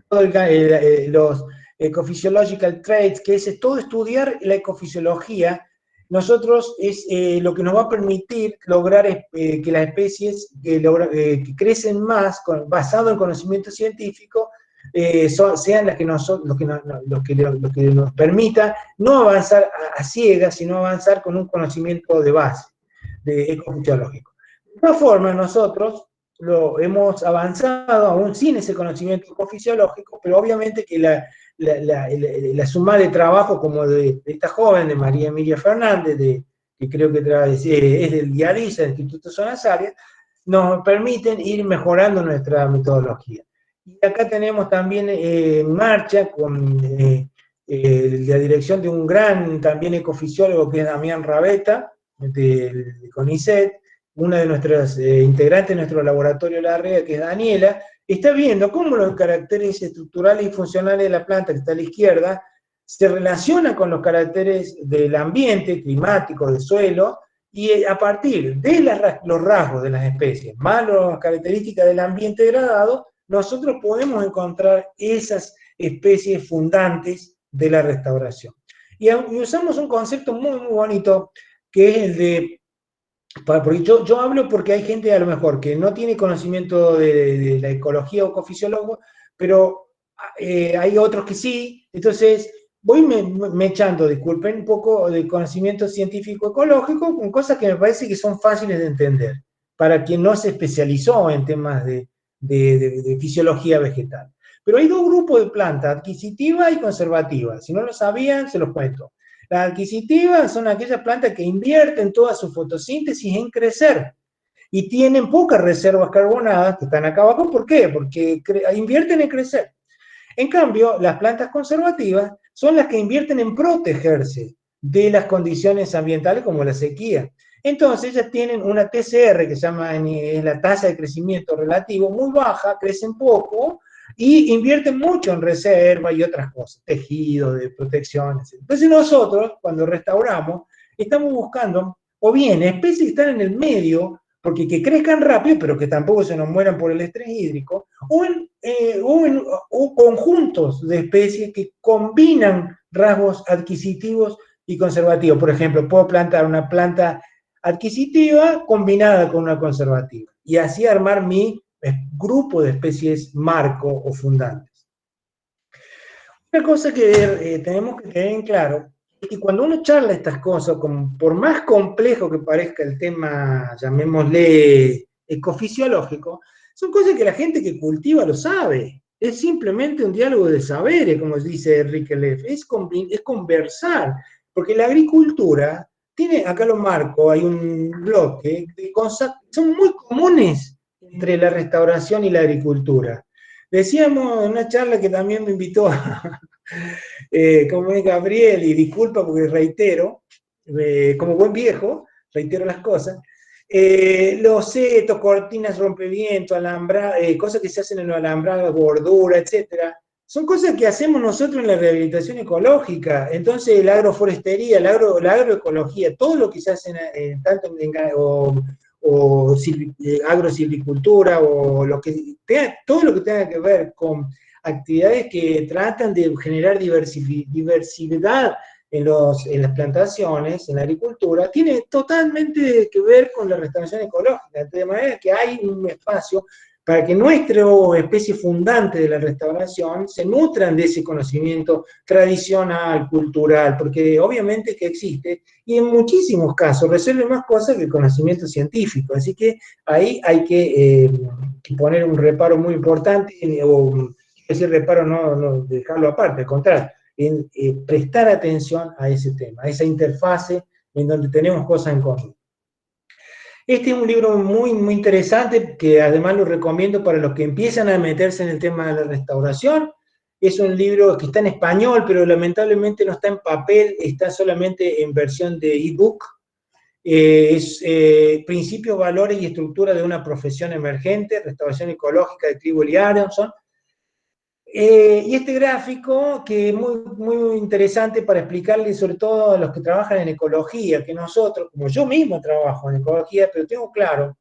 los ecophysiological traits, que es todo estudiar la ecofisiología. Nosotros es lo que nos va a permitir lograr que las especies que crecen más, basado en conocimiento científico, sean las que nos permita no avanzar a ciegas, sino avanzar con un conocimiento de base. de ecofisiológico. De todas formas, nosotros lo hemos avanzado aún sin ese conocimiento ecofisiológico, pero obviamente que la suma de trabajo como de esta joven, de María Emilia Fernández, que creo que es del IARISA, del Instituto Zona Salia, nos permiten ir mejorando nuestra metodología. Y acá tenemos también en marcha con la dirección de un gran también ecofisiólogo que es Damián Rabeta, de CONICET, una de nuestras integrantes de nuestro laboratorio Larrea, que es Daniela, está viendo cómo los caracteres estructurales y funcionales de la planta, que está a la izquierda, se relacionan con los caracteres del ambiente, climático, del suelo, y a partir de los rasgos de las especies, más las características del ambiente degradado, nosotros podemos encontrar esas especies fundantes de la restauración. Y usamos un concepto muy, muy bonito, que es el de, porque yo hablo porque hay gente a lo mejor que no tiene conocimiento de la ecología o ecofisiólogo, pero hay otros que sí, entonces voy me echando, disculpen, un poco de conocimiento científico ecológico con cosas que me parece que son fáciles de entender, para quien no se especializó en temas de fisiología vegetal. Pero hay dos grupos de plantas, adquisitiva y conservativa. Si no lo sabían, se los cuento. Las adquisitivas son aquellas plantas que invierten toda su fotosíntesis en crecer y tienen pocas reservas carbonadas que están acá abajo. ¿Por qué? Porque invierten en crecer. En cambio, las plantas conservativas son las que invierten en protegerse de las condiciones ambientales como la sequía. Entonces ellas tienen una TCR, que se llama es la tasa de crecimiento relativo, muy baja, crecen poco, y invierten mucho en reserva y otras cosas, tejido, de protección, etc. Entonces nosotros, cuando restauramos, estamos buscando, o bien, especies que están en el medio, porque que crezcan rápido, pero que tampoco se nos mueran por el estrés hídrico, o conjuntos de especies que combinan rasgos adquisitivos y conservativos. Por ejemplo, puedo plantar una planta adquisitiva combinada con una conservativa, y así armar mi grupo de especies marco o fundantes. Una cosa que tenemos que tener en claro es que cuando uno charla estas cosas, por más complejo que parezca el tema, llamémosle ecofisiológico, son cosas que la gente que cultiva lo sabe. Es simplemente un diálogo de saberes, como dice Enrique Leff, es conversar, porque la agricultura tiene, acá lo marco, hay un bloque de cosas que son muy comunes entre la restauración y la agricultura. Decíamos en una charla que también me invitó como es Gabriel, y disculpa porque reitero, como buen viejo, reitero las cosas, los setos, cortinas, rompeviento, cosas que se hacen en los alambrados, bordura, etcétera, son cosas que hacemos nosotros en la rehabilitación ecológica. Entonces la agroforestería, la agroecología, todo lo que se hace tanto agrosilvicultura, o todo lo que tenga que ver con actividades que tratan de generar diversidad en las plantaciones, en la agricultura, tiene totalmente que ver con la restauración ecológica, de manera que hay un espacio para que nuestra especie fundante de la restauración se nutran de ese conocimiento tradicional, cultural, porque obviamente que existe, y en muchísimos casos resuelve más cosas que el conocimiento científico. Así que ahí hay que poner un reparo muy importante, o ese reparo no dejarlo aparte, al contrario, en prestar atención a ese tema, a esa interfase en donde tenemos cosas en común. Este es un libro muy, muy interesante, que además lo recomiendo para los que empiezan a meterse en el tema de la restauración. Es un libro que está en español, pero lamentablemente no está en papel, está solamente en versión de ebook. Es Principios, Valores y Estructura de una Profesión Emergente, Restauración Ecológica, de Tribol y Aronson. Y este gráfico, que es muy, muy interesante para explicarle, sobre todo a los que trabajan en ecología, que nosotros, como yo mismo trabajo en ecología, pero tengo claro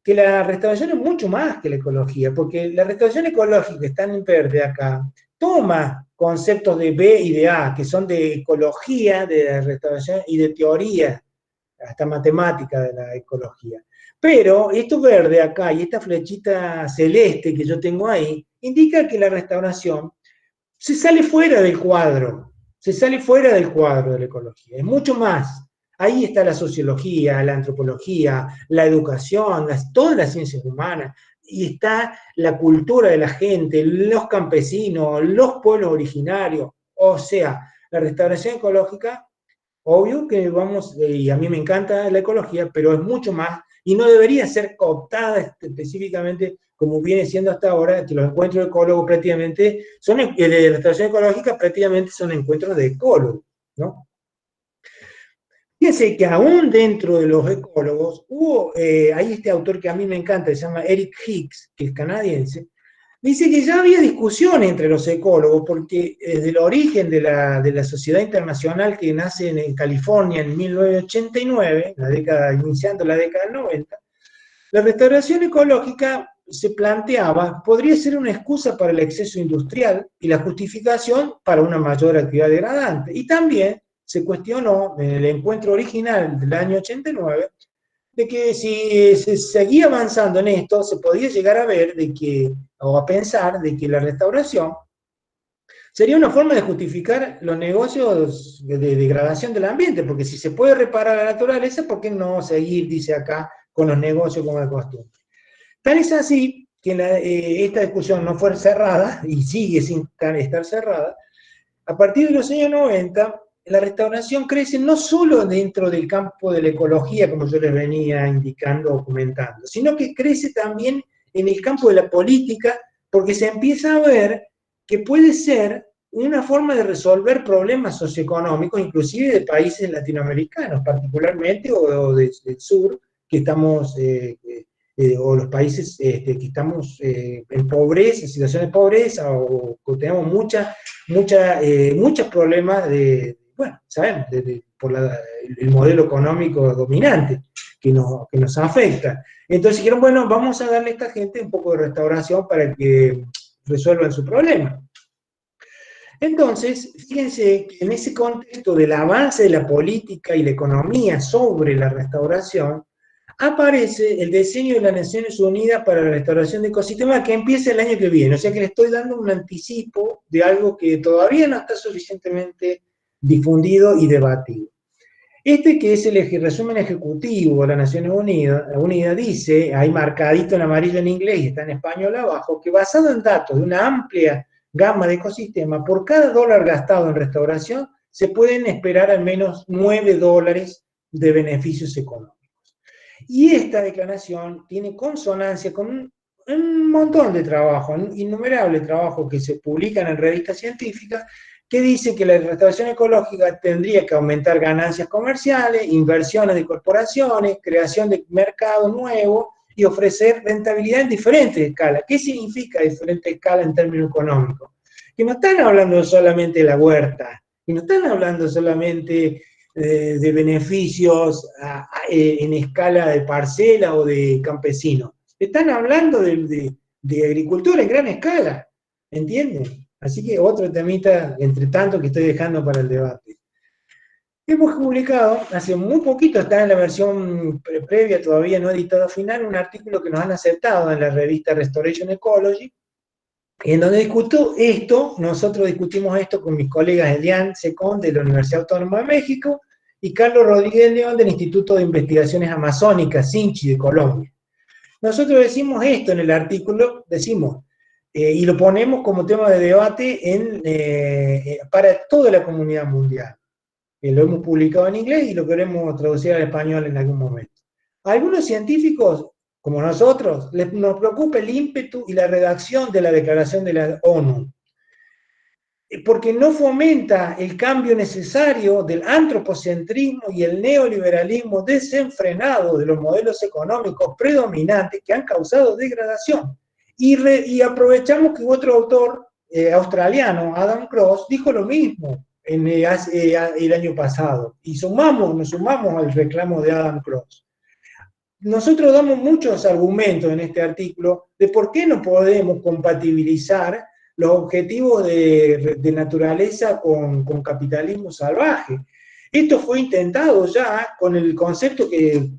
que la restauración es mucho más que la ecología, porque la restauración ecológica, que está en verde acá, toma conceptos de B y de A, que son de ecología, de la restauración y de teoría, hasta matemática de la ecología. Pero esto verde acá y esta flechita celeste que yo tengo ahí, indica que la restauración se sale fuera del cuadro de la ecología, es mucho más. Ahí está la sociología, la antropología, la educación, todas las ciencias humanas, y está la cultura de la gente, los campesinos, los pueblos originarios. O sea, la restauración ecológica, obvio que vamos, y a mí me encanta la ecología, pero es mucho más, y no debería ser cooptada específicamente como viene siendo hasta ahora, que los encuentros de ecólogos prácticamente, de restauración ecológica prácticamente son encuentros de ecólogos, ¿no? Fíjense que aún dentro de los ecólogos, hay este autor que a mí me encanta, se llama Eric Hicks, que es canadiense, dice que ya había discusiones entre los ecólogos, porque desde el origen de la Sociedad Internacional que nace en California en 1989, iniciando la década del 90, la restauración ecológica se planteaba, podría ser una excusa para el exceso industrial y la justificación para una mayor actividad degradante. Y también se cuestionó en el encuentro original del año 89 de que si se seguía avanzando en esto, se podía llegar a ver o a pensar de que la restauración sería una forma de justificar los negocios de degradación del ambiente, porque si se puede reparar la naturaleza, ¿por qué no seguir, dice acá, con los negocios como de costumbre? Tal es así que esta discusión no fue cerrada, y sigue sin estar cerrada. A partir de los años 90, la restauración crece no solo dentro del campo de la ecología, como yo les venía indicando o comentando, sino que crece también en el campo de la política, porque se empieza a ver que puede ser una forma de resolver problemas socioeconómicos, inclusive de países latinoamericanos, particularmente, o del sur, que estamos, o los países que estamos en pobreza, en situación de pobreza, o que tenemos muchos problemas bueno, sabemos, por el modelo económico dominante que nos afecta. Entonces dijeron, bueno, vamos a darle a esta gente un poco de restauración para que resuelvan su problema. Entonces, fíjense que en ese contexto del avance de la política y la economía sobre la restauración, aparece el diseño de las Naciones Unidas para la restauración de ecosistemas que empieza el año que viene. O sea que le estoy dando un anticipo de algo que todavía no está suficientemente difundido y debatido. Que es el resumen ejecutivo de las Naciones Unidas, dice, ahí marcadito en amarillo en inglés y está en español abajo, que basado en datos de una amplia gama de ecosistemas, por cada dólar gastado en restauración, se pueden esperar al menos $9 de beneficios económicos. Y esta declaración tiene consonancia con un montón de trabajos, innumerables trabajos que se publican en revistas científicas, que dice que la restauración ecológica tendría que aumentar ganancias comerciales, inversiones de corporaciones, creación de mercados nuevos y ofrecer rentabilidad en diferentes escalas. ¿Qué significa diferente escala en términos económicos? Que no están hablando solamente de la huerta, que no están hablando solamente de beneficios en escala de parcela o de campesino. Están hablando de agricultura en gran escala, ¿entienden? Así que otro temita, entre tanto, que estoy dejando para el debate. Hemos publicado, hace muy poquito, está en la versión previa, todavía no editado final, un artículo que nos han aceptado en la revista Restoration Ecology, en donde nosotros discutimos esto con mis colegas Elian Secón de la Universidad Autónoma de México y Carlos Rodríguez León del Instituto de Investigaciones Amazónicas, SINCHI, de Colombia. Nosotros decimos esto en el artículo, y lo ponemos como tema de debate para toda la comunidad mundial. Lo hemos publicado en inglés y lo queremos traducir al español en algún momento. A algunos científicos, como nosotros, nos preocupa el ímpetu y la redacción de la Declaración de la ONU, porque no fomenta el cambio necesario del antropocentrismo y el neoliberalismo desenfrenado de los modelos económicos predominantes que han causado degradación. Y aprovechamos que otro autor australiano, Adam Cross, dijo lo mismo el año pasado, y nos sumamos al reclamo de Adam Cross. Nosotros damos muchos argumentos en este artículo de por qué no podemos compatibilizar los objetivos de naturaleza con capitalismo salvaje. Esto fue intentado ya con el concepto que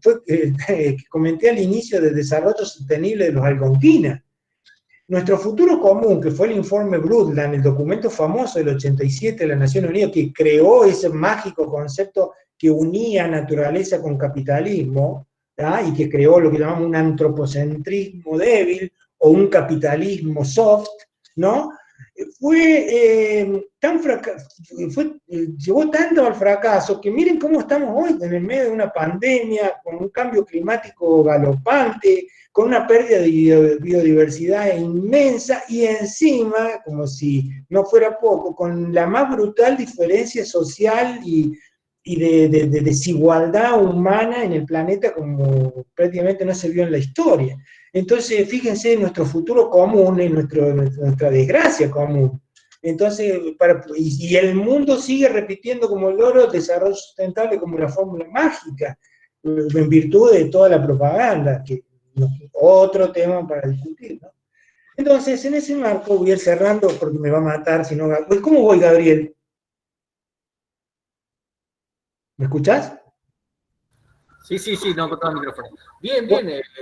comenté al inicio del desarrollo sostenible de los Algonquinas. Nuestro futuro común, que fue el informe Brundtland, el documento famoso del 87 de las Naciones Unidas, que creó ese mágico concepto que unía naturaleza con capitalismo, ¿tá? Y que creó lo que llamamos un antropocentrismo débil o un capitalismo soft, ¿no? Llevó tanto al fracaso que miren cómo estamos hoy, en el medio de una pandemia, con un cambio climático galopante, con una pérdida de biodiversidad inmensa y encima, como si no fuera poco, con la más brutal diferencia social y de desigualdad humana en el planeta como prácticamente no se vio en la historia. Entonces, fíjense en nuestro futuro común, en nuestra desgracia común. Entonces, y el mundo sigue repitiendo como loro el desarrollo sustentable como la fórmula mágica, en virtud de toda la propaganda, que otro tema para discutir, ¿no? Entonces, en ese marco voy a ir cerrando porque me va a matar si no. Pues, ¿cómo voy, Gabriel? ¿Me escuchás? Sí, no encontraba el micrófono. Bien,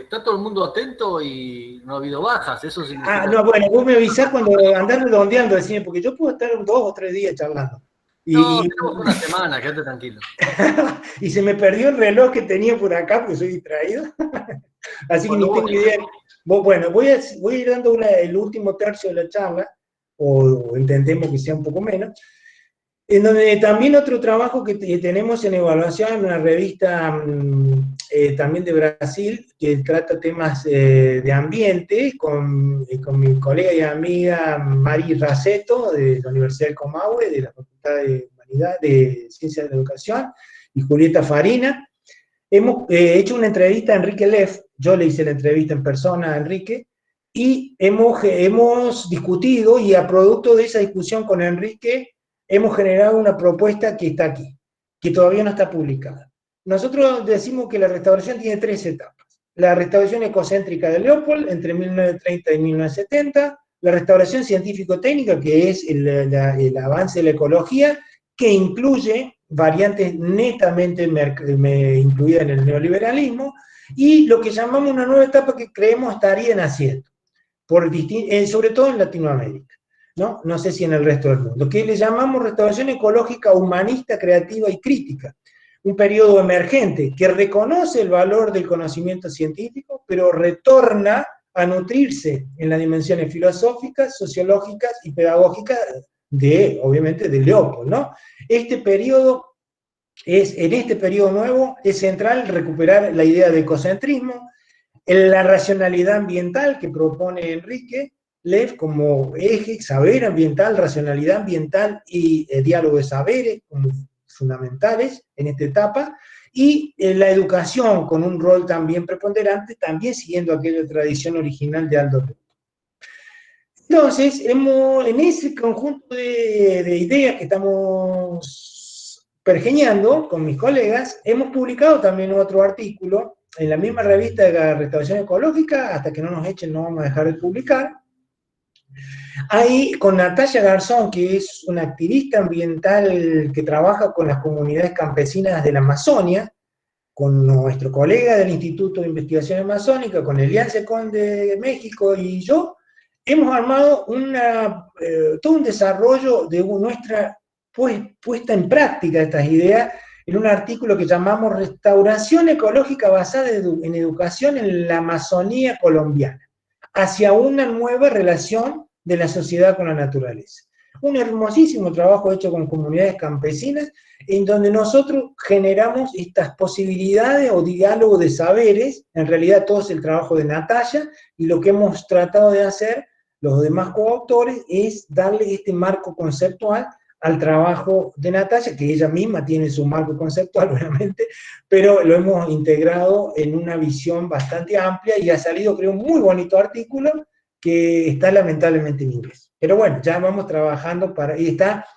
está todo el mundo atento y no ha habido bajas, eso significa... No, bueno, vos me avisás cuando andás redondeando, decime, porque yo puedo estar 2 o 3 días charlando. No, tenemos una semana, quédate tranquilo. Y se me perdió el reloj que tenía por acá porque soy distraído. Así que ni tengo idea. Bueno, voy a ir dando el último tercio de la charla, o intentemos que sea un poco menos, en donde también otro trabajo que tenemos en evaluación, una revista también de Brasil, que trata temas de ambiente, con mi colega y amiga Mari Raceto, de la Universidad del Comahue, de la Facultad de Humanidad, de Ciencias de la Educación, y Julieta Farina. Hemos hecho una entrevista a Enrique Leff, yo le hice la entrevista en persona a Enrique, y hemos discutido, y a producto de esa discusión con Enrique, hemos generado una propuesta que está aquí, que todavía no está publicada. Nosotros decimos que la restauración tiene 3 etapas. La restauración ecocéntrica de Leopold, entre 1930 y 1970, la restauración científico-técnica, que es el avance de la ecología, que incluye variantes netamente incluidas en el neoliberalismo, y lo que llamamos una nueva etapa que creemos estaría naciendo, sobre todo en Latinoamérica. ¿No? No sé si en el resto del mundo, que le llamamos restauración ecológica humanista, creativa y crítica, un periodo emergente que reconoce el valor del conocimiento científico, pero retorna a nutrirse en las dimensiones filosóficas, sociológicas y pedagógicas obviamente, de Leopold, ¿no? En este periodo nuevo es central recuperar la idea de ecocentrismo, la racionalidad ambiental que propone Enrique Leff como eje, saber ambiental, racionalidad ambiental y diálogo de saberes como fundamentales en esta etapa, y la educación con un rol también preponderante, también siguiendo aquella tradición original de Aldo Leopold. Entonces, en ese conjunto de ideas que estamos pergeñando con mis colegas, hemos publicado también otro artículo en la misma revista de la Restauración Ecológica, hasta que no nos echen no vamos a dejar de publicar. Ahí con Natalia Garzón, que es una activista ambiental que trabaja con las comunidades campesinas de la Amazonia, con nuestro colega del Instituto de Investigación Amazónica, con Elian Secón de México y yo, hemos armado todo un desarrollo de nuestra puesta en práctica de estas ideas en un artículo que llamamos Restauración Ecológica basada en educación en la Amazonía colombiana, hacia una nueva relación de la sociedad con la naturaleza. Un hermosísimo trabajo hecho con comunidades campesinas, en donde nosotros generamos estas posibilidades o diálogo de saberes. En realidad todo es el trabajo de Natalia, y lo que hemos tratado de hacer los demás coautores es darle este marco conceptual al trabajo de Natalia, que ella misma tiene su marco conceptual, obviamente, pero lo hemos integrado en una visión bastante amplia, y ha salido, creo, un muy bonito artículo que está lamentablemente en inglés. Pero bueno, ya vamos trabajando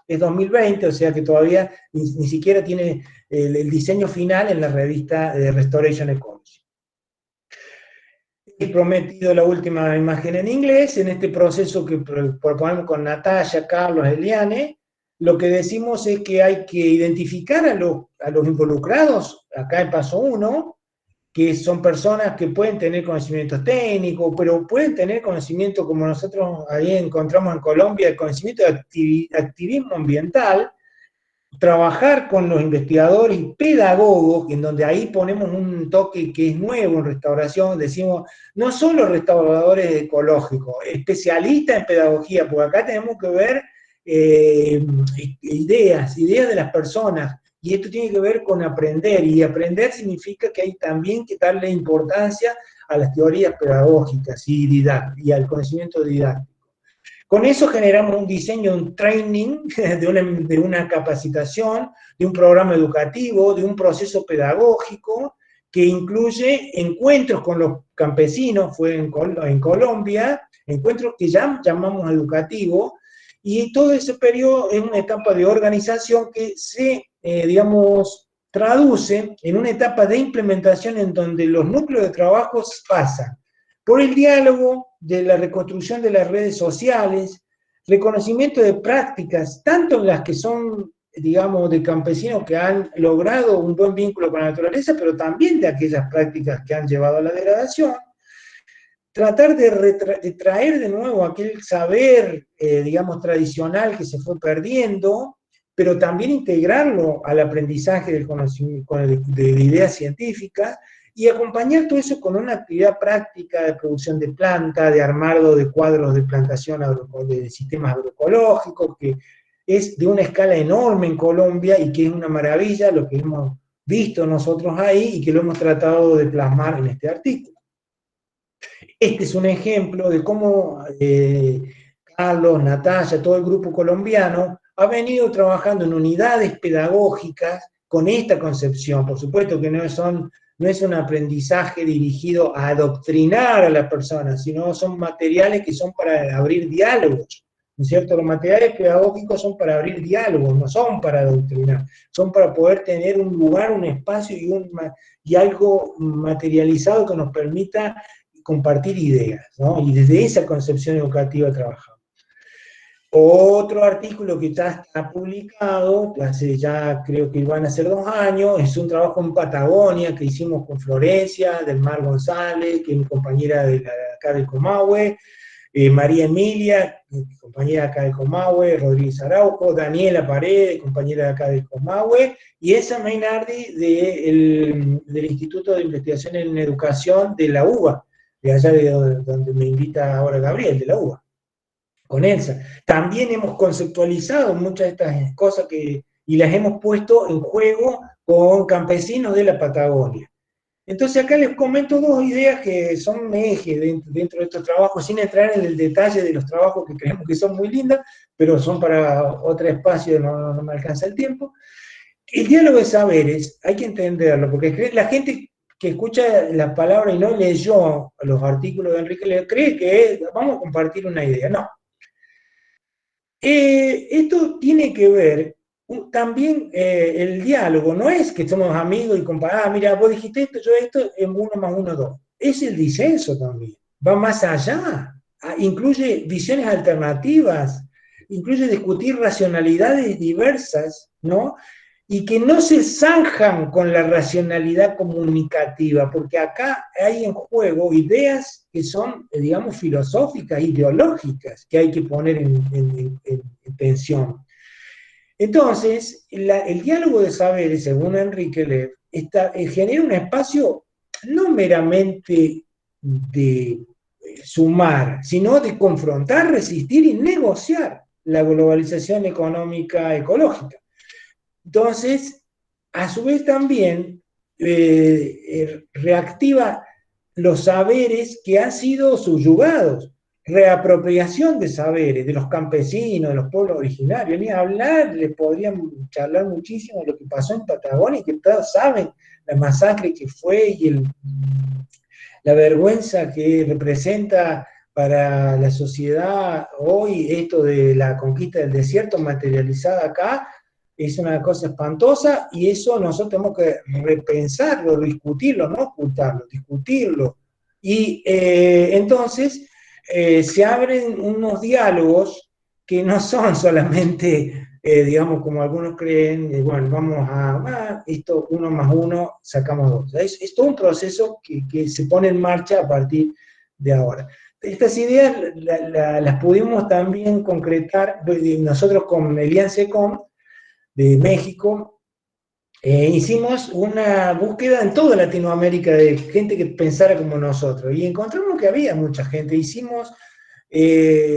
es 2020, o sea que todavía ni siquiera tiene el diseño final en la revista de Restoration Ecology. He prometido la última imagen en inglés. En este proceso que proponemos con Natalia, Carlos, Eliane, lo que decimos es que hay que identificar a los involucrados, acá en paso 1, que son personas que pueden tener conocimientos técnicos, pero pueden tener conocimiento, como nosotros ahí encontramos en Colombia, el conocimiento de activismo ambiental, trabajar con los investigadores y pedagogos, en donde ahí ponemos un toque que es nuevo en restauración, decimos, no solo restauradores ecológicos, especialistas en pedagogía, porque acá tenemos que ver ideas de las personas, y esto tiene que ver con aprender, y aprender significa que hay también que darle importancia a las teorías pedagógicas y al conocimiento didáctico. Con eso generamos un diseño, un training, de una capacitación, de un programa educativo, de un proceso pedagógico que incluye encuentros con los campesinos, fue en Colombia, encuentros que ya llamamos educativos, y todo ese periodo es una etapa de organización que se, digamos, traduce en una etapa de implementación en donde los núcleos de trabajo pasan por el diálogo, de la reconstrucción de las redes sociales, reconocimiento de prácticas, tanto en las que son, digamos, de campesinos que han logrado un buen vínculo con la naturaleza, pero también de aquellas prácticas que han llevado a la degradación, tratar de traer de nuevo aquel saber, digamos, tradicional que se fue perdiendo, pero también integrarlo al aprendizaje del conocimiento, de ideas científicas, y acompañar todo eso con una actividad práctica de producción de plantas, de armado de cuadros de plantación de sistemas agroecológicos, que es de una escala enorme en Colombia y que es una maravilla lo que hemos visto nosotros ahí y que lo hemos tratado de plasmar en este artículo. Este es un ejemplo de cómo Carlos, Natalia, todo el grupo colombiano ha venido trabajando en unidades pedagógicas con esta concepción. Por supuesto que no es un aprendizaje dirigido a adoctrinar a las personas, sino son materiales que son para abrir diálogos, ¿no es cierto? Los materiales pedagógicos son para abrir diálogos, no son para adoctrinar, son para poder tener un lugar, un espacio y algo materializado que nos permita compartir ideas, ¿no? Y desde esa concepción educativa trabajamos. Otro artículo que ya está publicado, hace ya creo que van a ser 2 años, es un trabajo en Patagonia que hicimos con Florencia, del Mar González, que es mi compañera de acá del Comahue, María Emilia, compañera acá del Comahue, Rodríguez Araujo, Daniela Paredes, compañera de acá del Comahue, y Elsa Mainardi del Instituto de Investigación en Educación de la UBA, de allá de donde me invita ahora Gabriel, de la UBA, con Elsa. También hemos conceptualizado muchas de estas cosas y las hemos puesto en juego con campesinos de la Patagonia. Entonces acá les comento 2 ideas que son un eje dentro de estos trabajos, sin entrar en el detalle de los trabajos que creemos que son muy lindas, pero son para otro espacio, no me alcanza el tiempo. El diálogo de saberes, hay que entenderlo, porque la gente que escucha la palabra y no leyó los artículos de Enrique le cree que vamos a compartir una idea. No. Esto tiene que ver también el diálogo, no es que somos amigos y comparamos, mira, vos dijiste esto, yo esto, en 1 más 1, 2. Es el disenso también, va más allá, incluye visiones alternativas, incluye discutir racionalidades diversas, ¿no? Y que no se zanjan con la racionalidad comunicativa, porque acá hay en juego ideas que son, digamos, filosóficas, ideológicas, que hay que poner en tensión. Entonces, el diálogo de saberes, según Enrique Lev, genera un espacio no meramente de sumar, sino de confrontar, resistir y negociar la globalización económica ecológica. Entonces, a su vez también reactiva los saberes que han sido subyugados, reapropiación de saberes de los campesinos, de los pueblos originarios, ni hablar, les podrían charlar muchísimo de lo que pasó en Patagonia, que todos saben la masacre que fue y la vergüenza que representa para la sociedad hoy esto de la conquista del desierto materializada acá. Es una cosa espantosa y eso nosotros tenemos que repensarlo, discutirlo, no ocultarlo, discutirlo. Y entonces se abren unos diálogos que no son solamente, digamos, como algunos creen, bueno, vamos a esto 1 más 1, sacamos 2. Es todo un proceso que se pone en marcha a partir de ahora. Estas ideas las pudimos también concretar nosotros con Elian Secom, de México. Hicimos una búsqueda en toda Latinoamérica de gente que pensara como nosotros y encontramos que había mucha gente.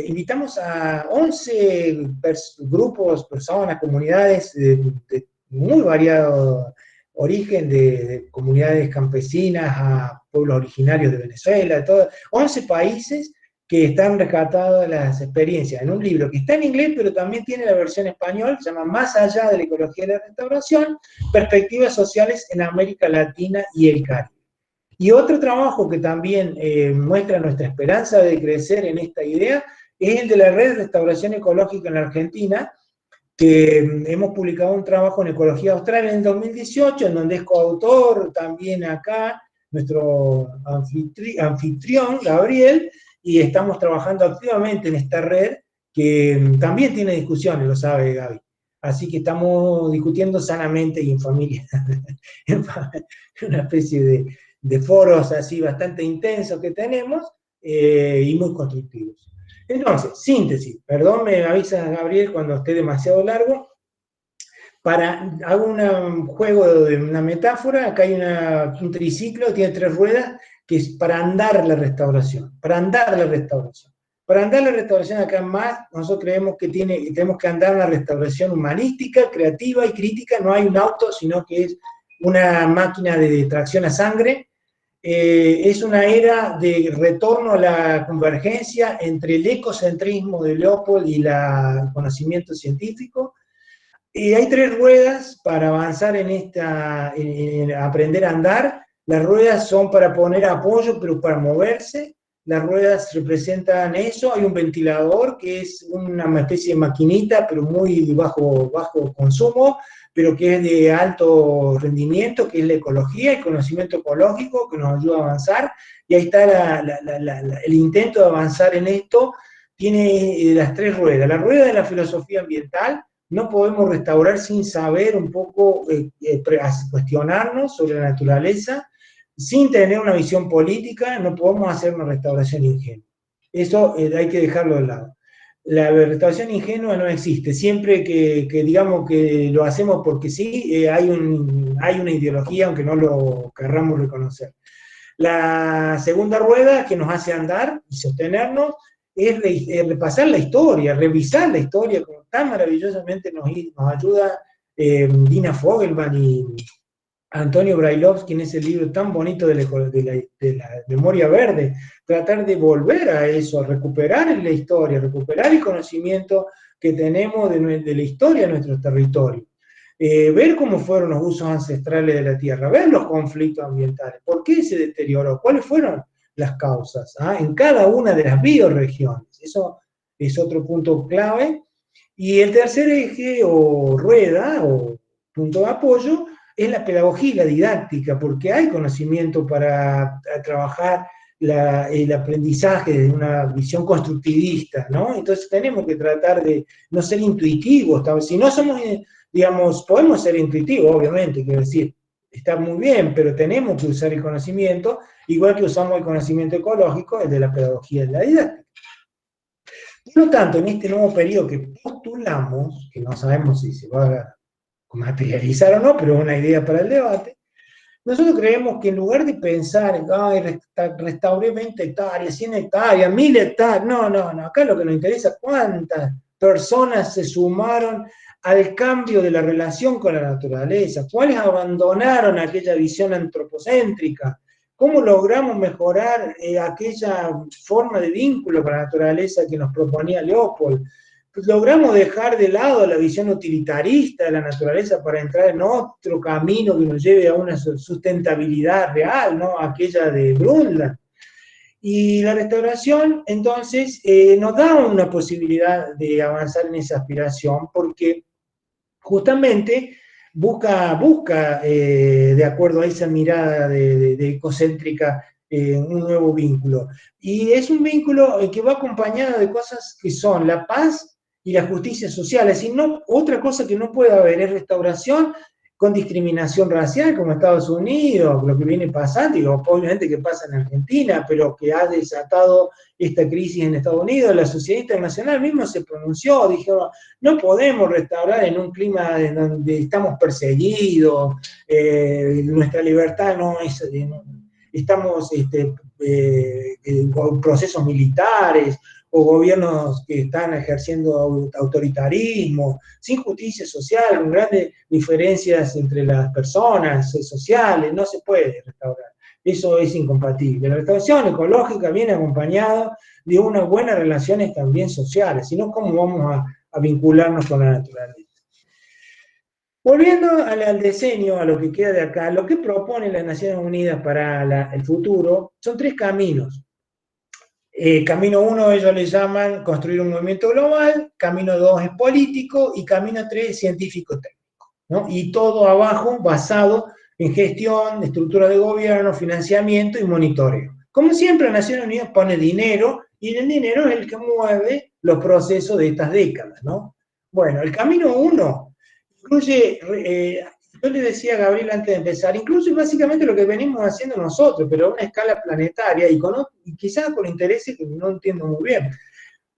Invitamos a 11 grupos, personas, comunidades de muy variado origen, de comunidades campesinas a pueblos originarios de Venezuela, de 11 países que están rescatadas las experiencias en un libro que está en inglés, pero también tiene la versión español, se llama Más allá de la ecología y la restauración, perspectivas sociales en América Latina y el Caribe. Y otro trabajo que también muestra nuestra esperanza de crecer en esta idea es el de la Red de Restauración Ecológica en la Argentina, que hemos publicado un trabajo en Ecología Austral en el 2018, en donde es coautor también acá nuestro anfitrión, Gabriel, y estamos trabajando activamente en esta red, que también tiene discusiones, lo sabe Gaby. Así que estamos discutiendo sanamente y en familia, una especie de foros así bastante intensos que tenemos y muy constructivos. Entonces, síntesis, perdón, me avisa Gabriel cuando esté demasiado largo. Hago un juego de una metáfora, acá hay un triciclo, tiene 3 ruedas, que es para andar la restauración, para andar la restauración. Para andar la restauración acá más, nosotros creemos que tenemos que andar la restauración humanística, creativa y crítica, no hay un auto, sino que es una máquina de tracción a sangre. Es una era de retorno a la convergencia entre el ecocentrismo de Leopold y el conocimiento científico. Hay 3 ruedas para avanzar en aprender a andar. Las ruedas son para poner apoyo, pero para moverse. Las ruedas representan eso. Hay un ventilador que es una especie de maquinita, pero muy bajo consumo, pero que es de alto rendimiento, que es la ecología, el conocimiento ecológico que nos ayuda a avanzar. Y ahí está el intento de avanzar en esto. Tiene las 3 ruedas. La rueda de la filosofía ambiental. No podemos restaurar sin saber un poco, cuestionarnos sobre la naturaleza. Sin tener una visión política, no podemos hacer una restauración ingenua. Eso hay que dejarlo de lado. La restauración ingenua no existe. Siempre que digamos que lo hacemos porque sí, hay una ideología, aunque no lo querramos reconocer. La segunda rueda que nos hace andar y sostenernos es repasar la historia, revisar la historia, como tan maravillosamente nos ayuda Dina Fogelman y Antonio Brailovsky en ese libro tan bonito de la memoria verde, tratar de volver a eso, a recuperar la historia, recuperar el conocimiento que tenemos de la historia de nuestros territorios. Ver cómo fueron los usos ancestrales de la tierra, ver los conflictos ambientales, por qué se deterioró, cuáles fueron las causas en cada una de las bioregiones. Eso es otro punto clave. Y el tercer eje o rueda o punto de apoyo es la pedagogía y la didáctica, porque hay conocimiento para trabajar el aprendizaje desde una visión constructivista, ¿no? Entonces tenemos que tratar de no ser intuitivos, si no somos, digamos, podemos ser intuitivos, obviamente, quiero decir, está muy bien, pero tenemos que usar el conocimiento, igual que usamos el conocimiento ecológico, el de la pedagogía y la didáctica. Por lo tanto, en este nuevo periodo que postulamos, que no sabemos si se va a materializar o no, pero es una idea para el debate, nosotros creemos que en lugar de pensar, restauré 20 hectáreas, 100 hectáreas, 1000 hectáreas, no, acá lo que nos interesa es cuántas personas se sumaron al cambio de la relación con la naturaleza, cuáles abandonaron aquella visión antropocéntrica, cómo logramos mejorar aquella forma de vínculo con la naturaleza que nos proponía Leopold. Logramos dejar de lado la visión utilitarista de la naturaleza para entrar en otro camino que nos lleve a una sustentabilidad real, ¿no? Aquella de Brundtland. Y la restauración, entonces, nos da una posibilidad de avanzar en esa aspiración, porque justamente busca de acuerdo a esa mirada de ecocéntrica, un nuevo vínculo. Y es un vínculo que va acompañado de cosas que son la paz y la justicia social. Es decir, otra cosa que no puede haber es restauración con discriminación racial como Estados Unidos, lo que viene pasando, y obviamente que pasa en Argentina, pero que ha desatado esta crisis en Estados Unidos. La sociedad internacional mismo se pronunció, dijo, no podemos restaurar en un clima en donde estamos perseguidos, nuestra libertad no es, estamos con procesos militares, o gobiernos que están ejerciendo autoritarismo, sin justicia social, con grandes diferencias entre las personas sociales, no se puede restaurar. Eso es incompatible. La restauración ecológica viene acompañada de unas buenas relaciones también sociales, si no, ¿cómo vamos a vincularnos con la naturaleza? Volviendo al diseño, a lo que queda de acá, lo que propone las Naciones Unidas para el futuro son 3 caminos. Camino 1 ellos le llaman construir un movimiento global, camino 2 es político y camino 3 es científico-técnico, ¿no? Y todo abajo basado en gestión, estructura de gobierno, financiamiento y monitoreo. Como siempre, Naciones Unidas pone dinero y el dinero es el que mueve los procesos de estas décadas, ¿no? Bueno, el camino 1 incluye, yo le decía a Gabriel antes de empezar, incluso básicamente lo que venimos haciendo nosotros, pero a una escala planetaria y quizás con intereses que no entiendo muy bien.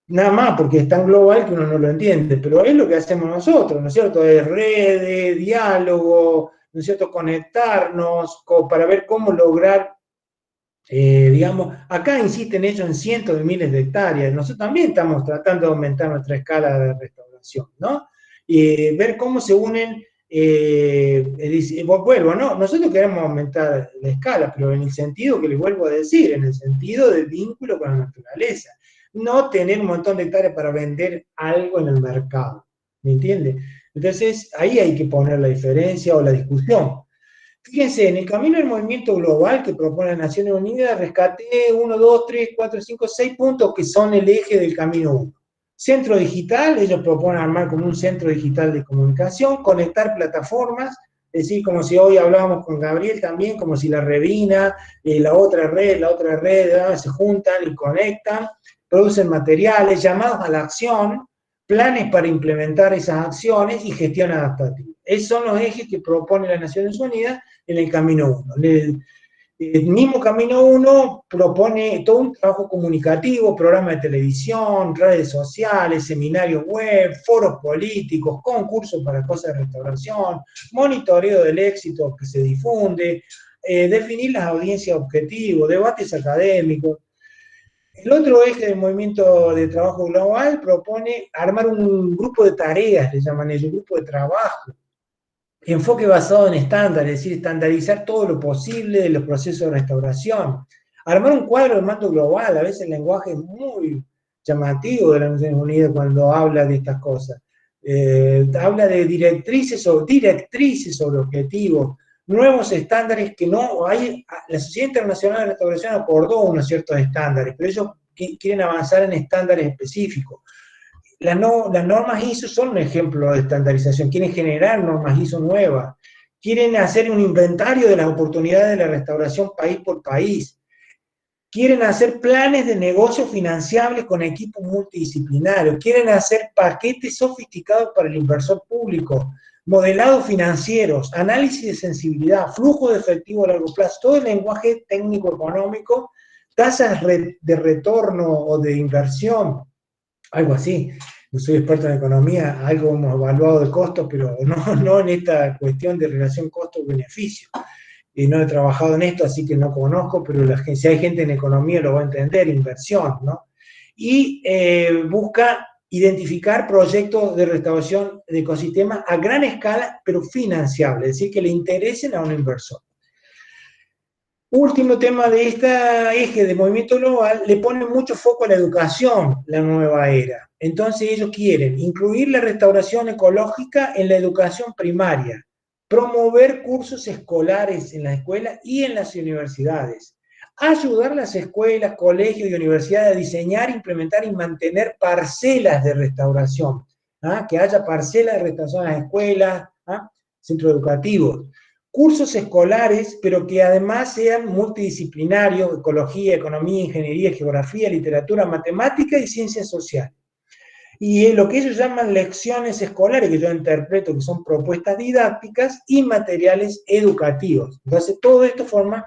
Nada más porque es tan global que uno no lo entiende, pero es lo que hacemos nosotros, ¿no es cierto? Es redes, diálogo, ¿no es cierto? Conectarnos para ver cómo lograr, digamos, acá insisten ellos en cientos de miles de hectáreas, nosotros también estamos tratando de aumentar nuestra escala de restauración, ¿no? Y ver cómo se unen. Vuelvo, ¿no? Nosotros queremos aumentar la escala, pero en el sentido que les vuelvo a decir, en el sentido de vínculo con la naturaleza, no tener un montón de hectáreas para vender algo en el mercado, ¿me entiende? Entonces, ahí hay que poner la diferencia o la discusión. Fíjense, en el camino del movimiento global que propone las Naciones Unidas, rescaté 1, 2, 3, 4, 5, 6 puntos que son el eje del camino 1. Centro digital, ellos proponen armar como un centro digital de comunicación, conectar plataformas, es decir, como si hoy hablábamos con Gabriel también, como si la Revina, la otra red, se juntan y conectan, producen materiales, llamados a la acción, planes para implementar esas acciones y gestión adaptativa. Esos son los ejes que propone las Naciones Unidas en el camino 1. El mismo Camino 1 propone todo un trabajo comunicativo, programas de televisión, redes sociales, seminarios web, foros políticos, concursos para cosas de restauración, monitoreo del éxito que se difunde, definir las audiencias objetivos, debates académicos. El otro eje del movimiento de trabajo global propone armar un grupo de tareas, le llaman ellos, un grupo de trabajo. Enfoque basado en estándares, es decir, estandarizar todo lo posible de los procesos de restauración. Armar un cuadro de mando global, a veces el lenguaje es muy llamativo de las Naciones Unidas cuando habla de estas cosas. Habla de directrices sobre objetivos, nuevos estándares que no hay. La Sociedad Internacional de Restauración acordó unos ciertos estándares, pero ellos quieren avanzar en estándares específicos. Las normas ISO son un ejemplo de estandarización, quieren generar normas ISO nuevas, quieren hacer un inventario de las oportunidades de la restauración país por país, quieren hacer planes de negocio financiables con equipos multidisciplinarios, quieren hacer paquetes sofisticados para el inversor público, modelados financieros, análisis de sensibilidad, flujo de efectivo a largo plazo, todo el lenguaje técnico-económico, tasas de retorno o de inversión, algo así. No soy experto en economía, algo hemos evaluado de costos, pero no en esta cuestión de relación costo-beneficio. No he trabajado en esto, así que no conozco, pero si hay gente en economía lo va a entender, inversión, ¿no? Y busca identificar proyectos de restauración de ecosistemas a gran escala, pero financiables, es decir, que le interesen a un inversor. Último tema de este eje de movimiento global, le pone mucho foco a la educación, la nueva era. Entonces ellos quieren incluir la restauración ecológica en la educación primaria, promover cursos escolares en las escuelas y en las universidades, ayudar a las escuelas, colegios y universidades a diseñar, implementar y mantener parcelas de restauración, que haya parcelas de restauración en las escuelas, centros educativos, cursos escolares, pero que además sean multidisciplinarios, ecología, economía, ingeniería, geografía, literatura, matemática y ciencias sociales. y lo que ellos llaman lecciones escolares, que yo interpreto que son propuestas didácticas y materiales educativos. Entonces, todo esto forma,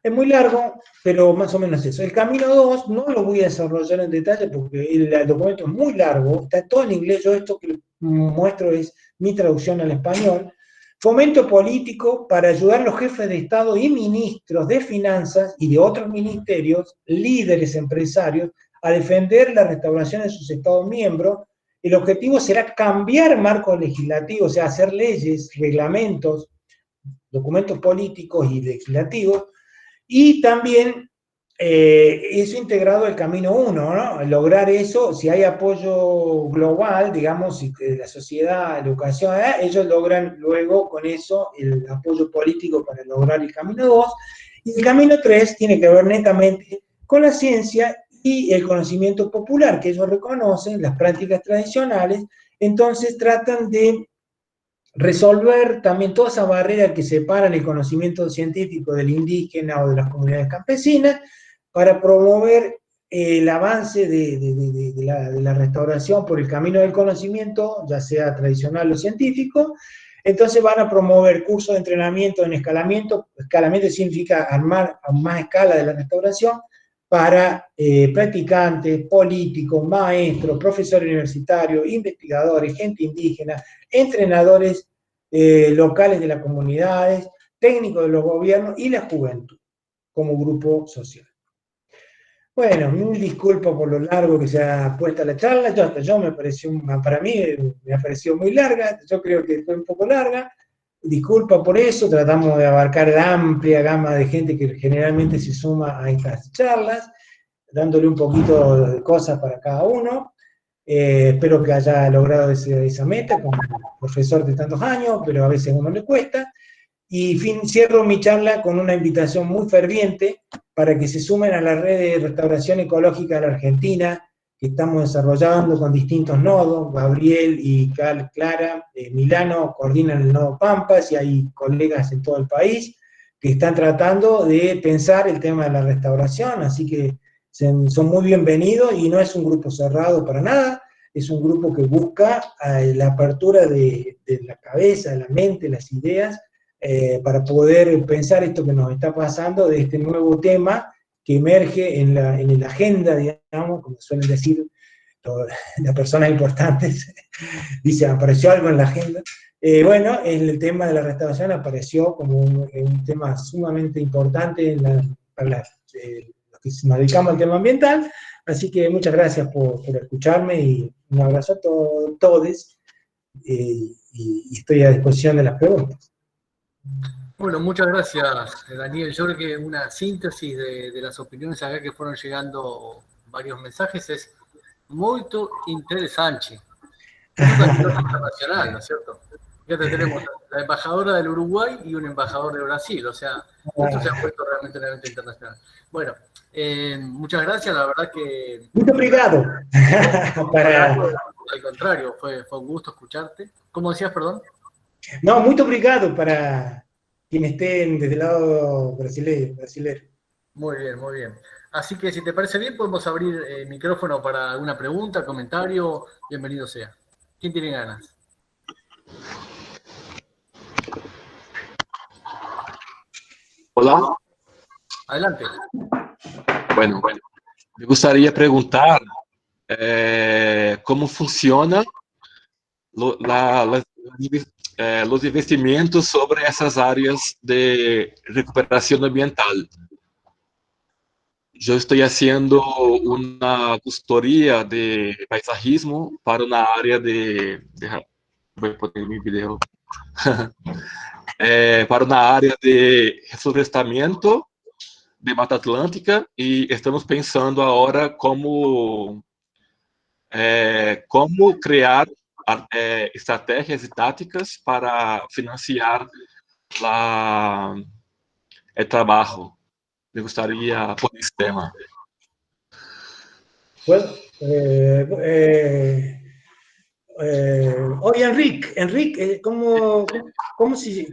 es muy largo, pero más o menos eso. El camino 2 no lo voy a desarrollar en detalle porque el documento es muy largo, está todo en inglés, yo esto que muestro es mi traducción al español. Fomento político para ayudar a los jefes de Estado y ministros de finanzas y de otros ministerios, líderes empresarios, a defender la restauración de sus Estados miembros. El objetivo será cambiar marcos legislativos, o sea, hacer leyes, reglamentos, documentos políticos y legislativos, y también eso integrado al camino 1, ¿no? Lograr eso, si hay apoyo global, digamos, si la sociedad, la educación, ellos logran luego con eso el apoyo político para lograr el camino 2. Y el camino 3 tiene que ver netamente con la ciencia y el conocimiento popular, que ellos reconocen, las prácticas tradicionales, entonces tratan de resolver también todas esas barreras que separan el conocimiento científico del indígena o de las comunidades campesinas para promover el avance de la restauración por el camino del conocimiento, ya sea tradicional o científico. Entonces van a promover cursos de entrenamiento en escalamiento. Escalamiento significa armar a más escala de la restauración para practicantes, políticos, maestros, profesores universitarios, investigadores, gente indígena, entrenadores locales de las comunidades, técnicos de los gobiernos y la juventud como grupo social. Bueno, mil disculpas por lo largo que se ha puesto la charla. Para mí me ha parecido muy larga, yo creo que fue un poco larga. Disculpa por eso, tratamos de abarcar la amplia gama de gente que generalmente se suma a estas charlas, dándole un poquito de cosas para cada uno. Espero que haya logrado esa meta como profesor de tantos años, pero a veces a uno le cuesta. Y cierro mi charla con una invitación muy ferviente para que se sumen a la red de restauración ecológica de la Argentina, que estamos desarrollando con distintos nodos. Gabriel y Clara Milano coordinan el nodo Pampas, y hay colegas en todo el país que están tratando de pensar el tema de la restauración, así que son muy bienvenidos, y no es un grupo cerrado para nada, es un grupo que busca la apertura de la cabeza, de la mente, las ideas, para poder pensar esto que nos está pasando, de este nuevo tema que emerge en la agenda, digamos, como suelen decir las personas importantes, dice, apareció algo en la agenda. Bueno, el tema de la restauración apareció como un tema sumamente importante para los que nos dedicamos al tema ambiental, así que muchas gracias por escucharme, y un abrazo a todos, y estoy a disposición de las preguntas. Bueno, muchas gracias, Daniel. Yo creo que una síntesis de las opiniones acá que fueron llegando, varios mensajes, es muy interesante. Es un candidato internacional, ¿no es cierto? Fíjate, tenemos la embajadora del Uruguay y un embajador de Brasil, o sea, esto se ha puesto realmente un evento internacional. Bueno, muchas gracias, la verdad que... Muy obrigado. Al contrario, fue un gusto escucharte. ¿Cómo decías, perdón? No, muy obrigado para quienes estén desde el lado brasileño. Muy bien, muy bien. Así que si te parece bien, podemos abrir el micrófono para alguna pregunta, comentario. Bienvenido sea. ¿Quién tiene ganas? Hola. Adelante. Bueno, me gustaría preguntar cómo funciona los investimentos sobre esas áreas de recuperación ambiental. Yo estoy haciendo una consultoría de paisajismo para una área voy a poner mi video. Para una área de reflorestamento de Mata Atlântica, e estamos pensando agora como criar estratégias e táticas para financiar o trabalho. Me gostaria por esse tema. Bueno, oye, Enrique, ¿cómo se...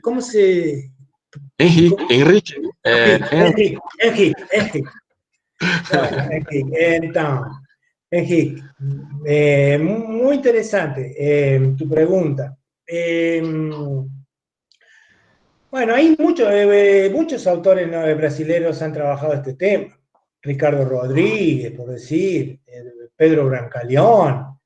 Henrique. Henrique. Então, Enrique, muy interesante tu pregunta. Bueno, hay muchos autores brasileños han trabajado este tema. Ricardo Rodríguez, por decir, Pedro Brancaleón.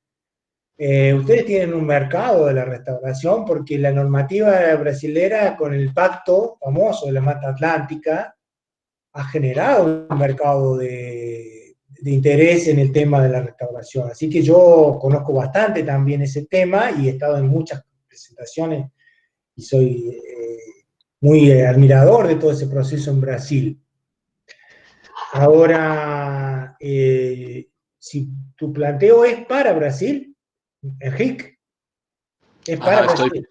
Ustedes tienen un mercado de la restauración porque la normativa brasilera con el pacto famoso de la Mata Atlántica ha generado un mercado de interés en el tema de la restauración. Así que yo conozco bastante también ese tema y he estado en muchas presentaciones y soy muy admirador de todo ese proceso en Brasil. Ahora, si tu planteo es para Brasil, Enrique, es para Brasil.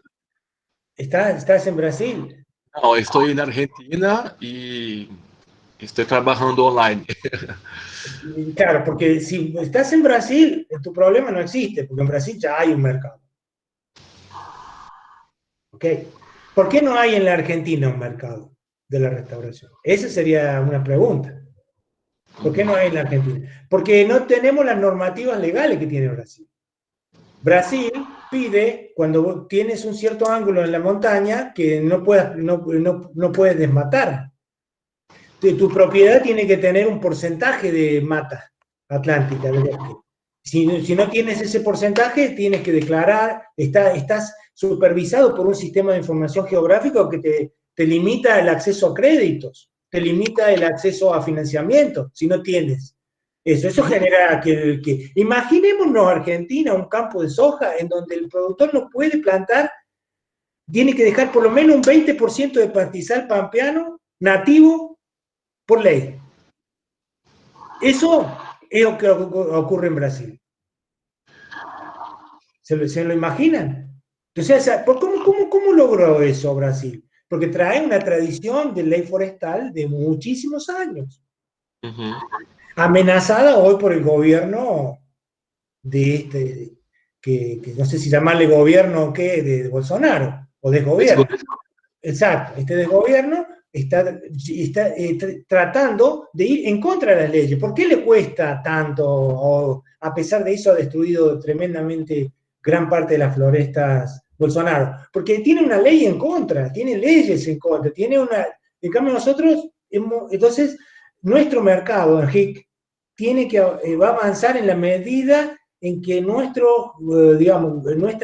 ¿Estás en Brasil? No, estoy en Argentina y estoy trabajando online. Claro, porque si estás en Brasil, tu problema no existe, porque en Brasil ya hay un mercado. ¿Ok? ¿Por qué no hay en la Argentina un mercado de la restauración? Esa sería una pregunta. ¿Por qué no hay en la Argentina? Porque no tenemos las normativas legales que tiene Brasil. Brasil pide, cuando vos tienes un cierto ángulo en la montaña, que no puedes desmatar. Tu propiedad tiene que tener un porcentaje de mata atlántica, de bosque. Si no tienes ese porcentaje, tienes que declarar, estás supervisado por un sistema de información geográfico que te limita el acceso a créditos, te limita el acceso a financiamiento, si no tienes eso. Eso genera que imaginémonos Argentina, un campo de soja en donde el productor no puede plantar, tiene que dejar por lo menos un 20% de pastizal pampeano nativo por ley. Eso es lo que ocurre en Brasil. ¿Se lo imaginan? Entonces, ¿cómo logró eso Brasil? Porque trae una tradición de ley forestal de muchísimos años. Amenazada hoy por el gobierno que no sé si llamarle gobierno o qué, de Bolsonaro, o desgobierno. Exacto, este desgobierno está tratando de ir en contra de las leyes. ¿Por qué le cuesta tanto? O, a pesar de eso ha destruido tremendamente gran parte de las florestas Bolsonaro. Porque tiene una ley en contra, tiene leyes en contra, tiene una... En cambio nosotros, entonces, nuestro mercado, Enrique, va a avanzar en la medida en que nuestra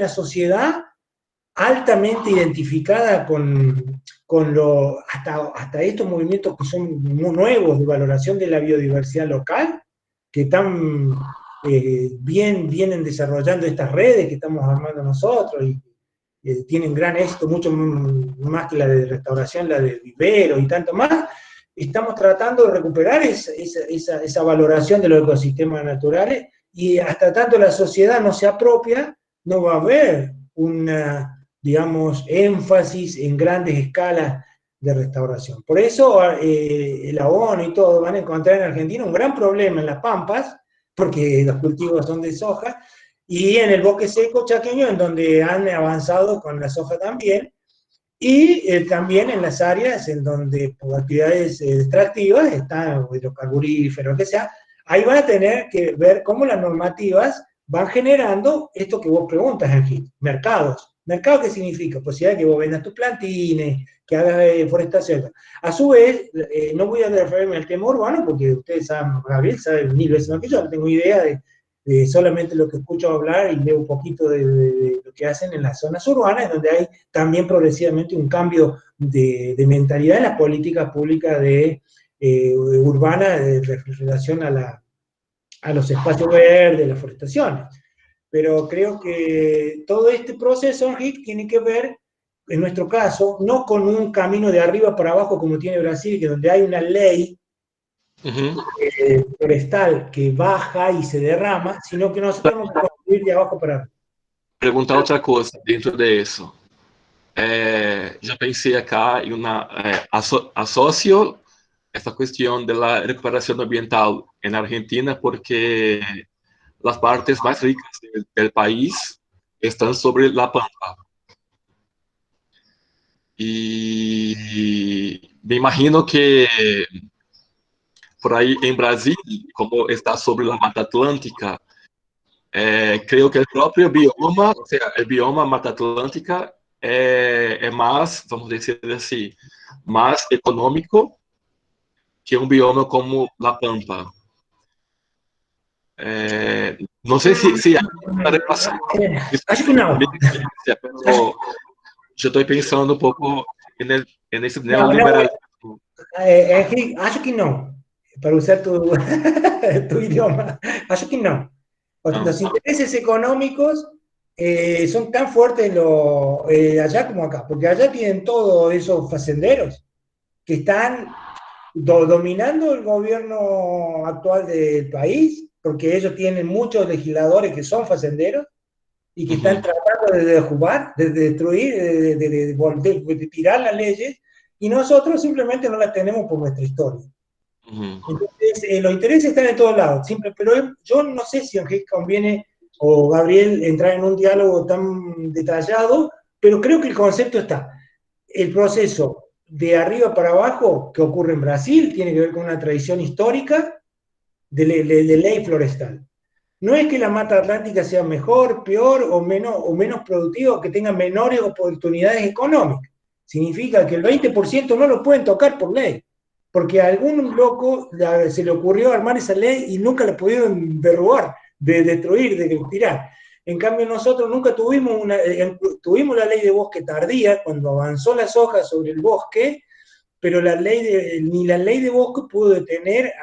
sociedad altamente identificada hasta estos movimientos que son muy nuevos de valoración de la biodiversidad local, que están vienen desarrollando estas redes que estamos armando nosotros y tienen gran éxito, mucho más que la de restauración, la de vivero y tanto más. Estamos tratando de recuperar esa valoración de los ecosistemas naturales y hasta tanto la sociedad no se apropia, no va a haber digamos, énfasis en grandes escalas de restauración. Por eso la ONU y todo van a encontrar en Argentina un gran problema en las pampas, porque los cultivos son de soja, y en el bosque seco chaqueño, en donde han avanzado con la soja también, y también en las áreas en donde por actividades extractivas están hidrocarburíferos, lo que sea, ahí van a tener que ver cómo las normativas van generando esto que vos preguntas, Ángel, mercados. ¿Mercado qué significa? Posibilidad de que vos vendas tus plantines, que hagas forestación. A su vez, no voy a referirme al tema urbano, porque ustedes saben, Gabriel sabe 1000 veces más que yo, no tengo idea de solamente lo que escucho hablar y leo un poquito de lo que hacen en las zonas urbanas, donde hay también progresivamente un cambio de mentalidad en las políticas públicas urbanas en relación a los espacios verdes, las forestaciones. Pero creo que todo este proceso, Enrique, tiene que ver, en nuestro caso, no con un camino de arriba para abajo como tiene Brasil, que donde hay una ley forestal que baja y se derrama, sino que nosotros tenemos que construir de abajo para arriba. Perguntar outra coisa dentro disso. Já pensei acá em associo essa questão da recuperação ambiental na Argentina porque as partes mais ricas do país estão sobre a pampa. E me imagino que por aí em Brasil, como está sobre a Mata Atlântica, creio que o próprio bioma, ou seja, o bioma Mata Atlântica é mais, vamos dizer assim, mais econômico que um bioma como La Pampa. Não sei se há uma relação. Acho que não. Pero eu estou pensando um pouco nesse No, neoliberalismo. acho que no, para usar tu, tu idioma. Acho que no. Los intereses económicos son tan fuertes allá como acá, porque allá tienen todos esos facenderos que están dominando el gobierno actual del país, porque ellos tienen muchos legisladores que son facenderos y que están tratando de derrubar, de destruir, de tirar las leyes, y nosotros simplemente no las tenemos por nuestra historia. Entonces, los intereses están en todos lados, pero yo no sé si a Ángel conviene o Gabriel entrar en un diálogo tan detallado, pero creo que el concepto está. El proceso de arriba para abajo que ocurre en Brasil tiene que ver con una tradición histórica de ley florestal. No es que la Mata Atlántica sea mejor, peor o menos productiva o que tenga menores oportunidades económicas. Significa que el 20% no lo pueden tocar por ley, porque a algún loco se le ocurrió armar esa ley y nunca la pudieron derrubar, de destruir, de tirar. En cambio, nosotros nunca tuvimos tuvimos la ley de bosque tardía, cuando avanzó la soja sobre el bosque, pero ni la ley de bosque pudo detener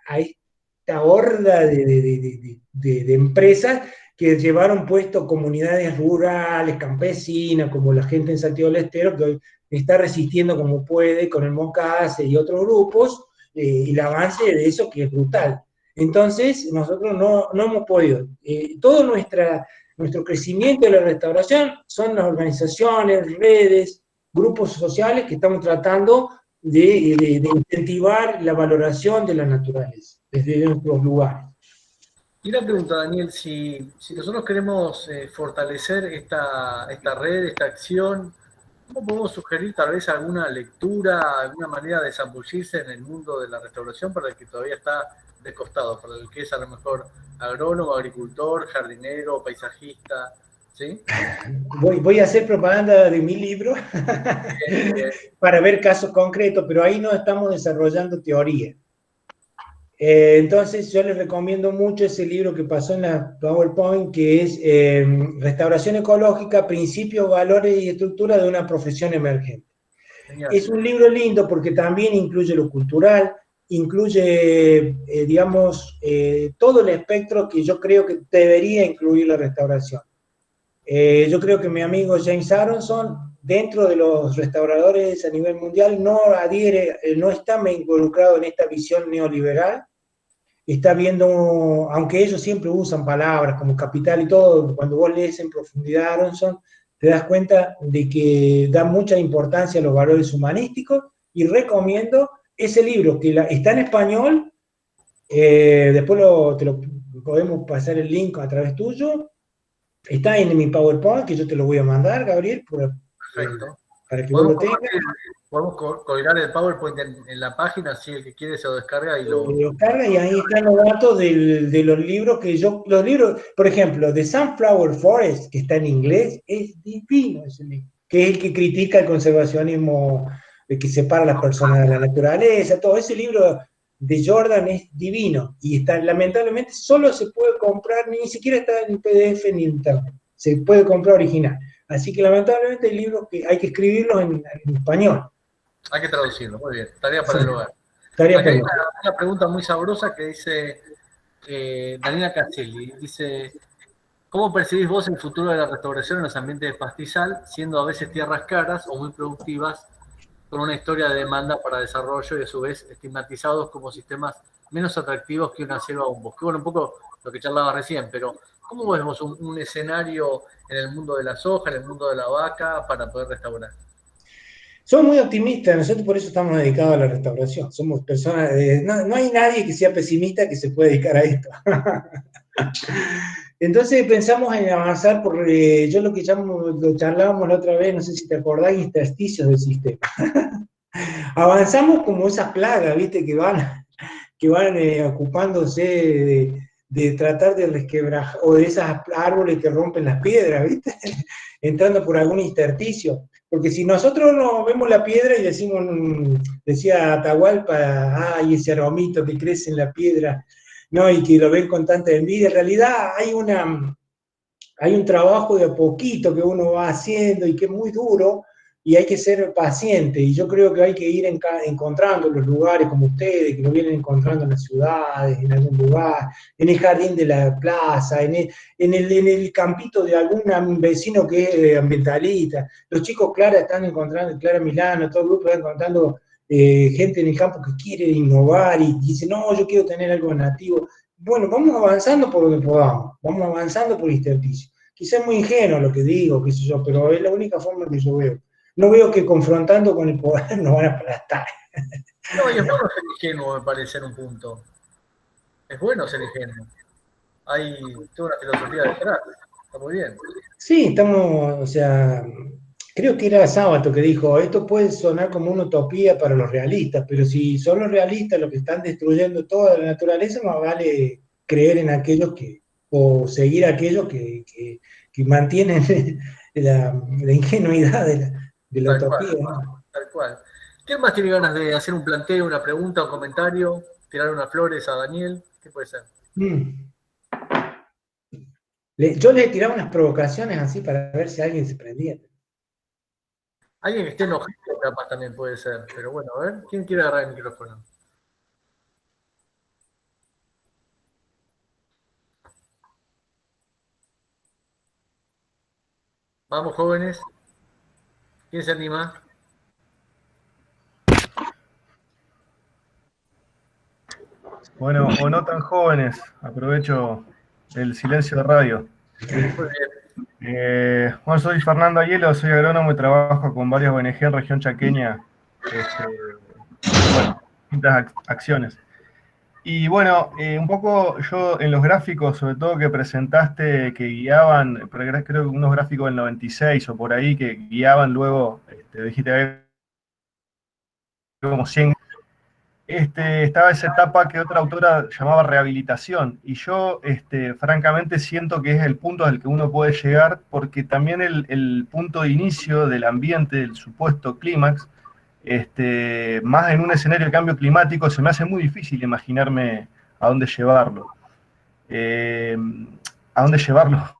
a esta horda de empresas que llevaron puesto comunidades rurales, campesinas, como la gente en Santiago del Estero, que hoy está resistiendo como puede con el Mocase y otros grupos, y el avance de eso que es brutal. Entonces, nosotros no hemos podido. Todo nuestro crecimiento de la restauración son las organizaciones, redes, grupos sociales que estamos tratando de incentivar la valoración de la naturaleza desde nuestros lugares. Y una pregunta, Daniel, si nosotros queremos fortalecer esta red, esta acción, ¿cómo podemos sugerir tal vez alguna lectura, alguna manera de zambullirse en el mundo de la restauración para el que todavía está descostado, para el que es a lo mejor agrónomo, agricultor, jardinero, paisajista, ¿sí? Voy a hacer propaganda de mi libro para ver casos concretos, pero ahí no estamos desarrollando teoría. Entonces yo les recomiendo mucho ese libro que pasó en la PowerPoint, que es Restauración Ecológica, Principios, Valores y Estructura de una Profesión Emergente. Genial. Es un libro lindo porque también incluye lo cultural, incluye, digamos, todo el espectro que yo creo que debería incluir la restauración. Yo creo que mi amigo James Aronson, dentro de los restauradores a nivel mundial, no está involucrado en esta visión neoliberal, está viendo, aunque ellos siempre usan palabras como capital y todo, cuando vos lees en profundidad a Aronson, te das cuenta de que da mucha importancia a los valores humanísticos, y recomiendo ese libro, que está en español, después te lo podemos pasar el link a través tuyo. Está en mi PowerPoint, que yo te lo voy a mandar, Gabriel, perfecto. Para que vos lo tengas. Podemos colgar el PowerPoint en la página, así el que quiere se lo descarga y lo descarga, y ahí están los datos de los libros los libros, por ejemplo, de Sunflower Forest, que está en inglés, es divino ese libro, que es el que critica el conservacionismo, el que separa a las personas de la naturaleza, todo ese libro de Jordan es divino, y lamentablemente solo se puede comprar, ni siquiera está en PDF ni en internet, se puede comprar original, así que lamentablemente hay libros que hay que escribirlos en español. Hay que traducirlo, muy bien, tarea para el hogar. Acá hay una pregunta muy sabrosa que dice Daniela Caselli, dice: ¿cómo percibís vos el futuro de la restauración en los ambientes de pastizal, siendo a veces tierras caras o muy productivas, con una historia de demanda para desarrollo y a su vez estigmatizados como sistemas menos atractivos que una selva o un bosque? Bueno, un poco lo que charlaba recién, pero ¿cómo vemos un escenario en el mundo de la soja, en el mundo de la vaca, para poder restaurar? Somos muy optimistas, nosotros por eso estamos dedicados a la restauración. Somos personas, no hay nadie que sea pesimista que se pueda dedicar a esto. Entonces pensamos en avanzar por, yo lo que lo charlábamos la otra vez, no sé si te acordás, intersticios del sistema. Avanzamos como esas plagas, ¿viste? Que van que van ocupándose de tratar de resquebrajar, o de esos árboles que rompen las piedras, ¿viste? Entrando por algún intersticio. Porque si nosotros no vemos la piedra y decimos, decía Atahualpa, ay, ese aromito que crece en la piedra, ¿no? Y que lo ven con tanta envidia, en realidad hay un trabajo de a poquito que uno va haciendo y que es muy duro, y hay que ser paciente, y yo creo que hay que ir encontrando los lugares como ustedes, que lo vienen encontrando en las ciudades, en algún lugar, en el jardín de la plaza, en el campito de algún vecino que es ambientalista. Los chicos Clara están encontrando, Clara Milano, todo el grupo está encontrando gente en el campo que quiere innovar y dice, no, yo quiero tener algo nativo. Bueno, vamos avanzando por donde podamos, vamos avanzando por intersticio. Quizás es muy ingenuo lo que digo, qué sé yo, pero es la única forma que yo veo. No veo que confrontando con el poder nos van a aplastar. No, y es bueno ser ingenuo, me parece, en un punto. Es bueno ser ingenuo. Hay toda una filosofía detrás. Está muy bien. Sí, estamos, o sea, creo que era Sábato que dijo, esto puede sonar como una utopía para los realistas, pero si son los realistas los que están destruyendo toda la naturaleza, más vale creer en aquellos que, o seguir a aquellos que mantienen la ingenuidad de la Tal utopía, cual, ¿no? tal cual. ¿Quién más tiene ganas de hacer un planteo, una pregunta, un comentario? Tirar unas flores a Daniel. ¿Qué puede ser? Mm. Yo le tiraba unas provocaciones así para ver si alguien se prendía. Alguien que esté enojado, capaz también puede ser. Pero bueno, a ver, ¿quién quiere agarrar el micrófono? Vamos, jóvenes. ¿Quién se anima? Bueno, o no tan jóvenes, aprovecho el silencio de radio. Muy bien. Bueno, soy Fernando Ayelo, soy agrónomo y trabajo con varias ONG en región chaqueña, bueno, distintas acciones. Y bueno, un poco yo en los gráficos, sobre todo que presentaste, que guiaban, creo que unos gráficos del 96 o por ahí, que guiaban luego, dijiste, como 100. Estaba esa etapa que otra autora llamaba rehabilitación, y yo francamente siento que es el punto al que uno puede llegar, porque también el punto de inicio del ambiente, del supuesto clímax, más en un escenario de cambio climático, se me hace muy difícil imaginarme a dónde llevarlo. ¿A dónde llevarlo?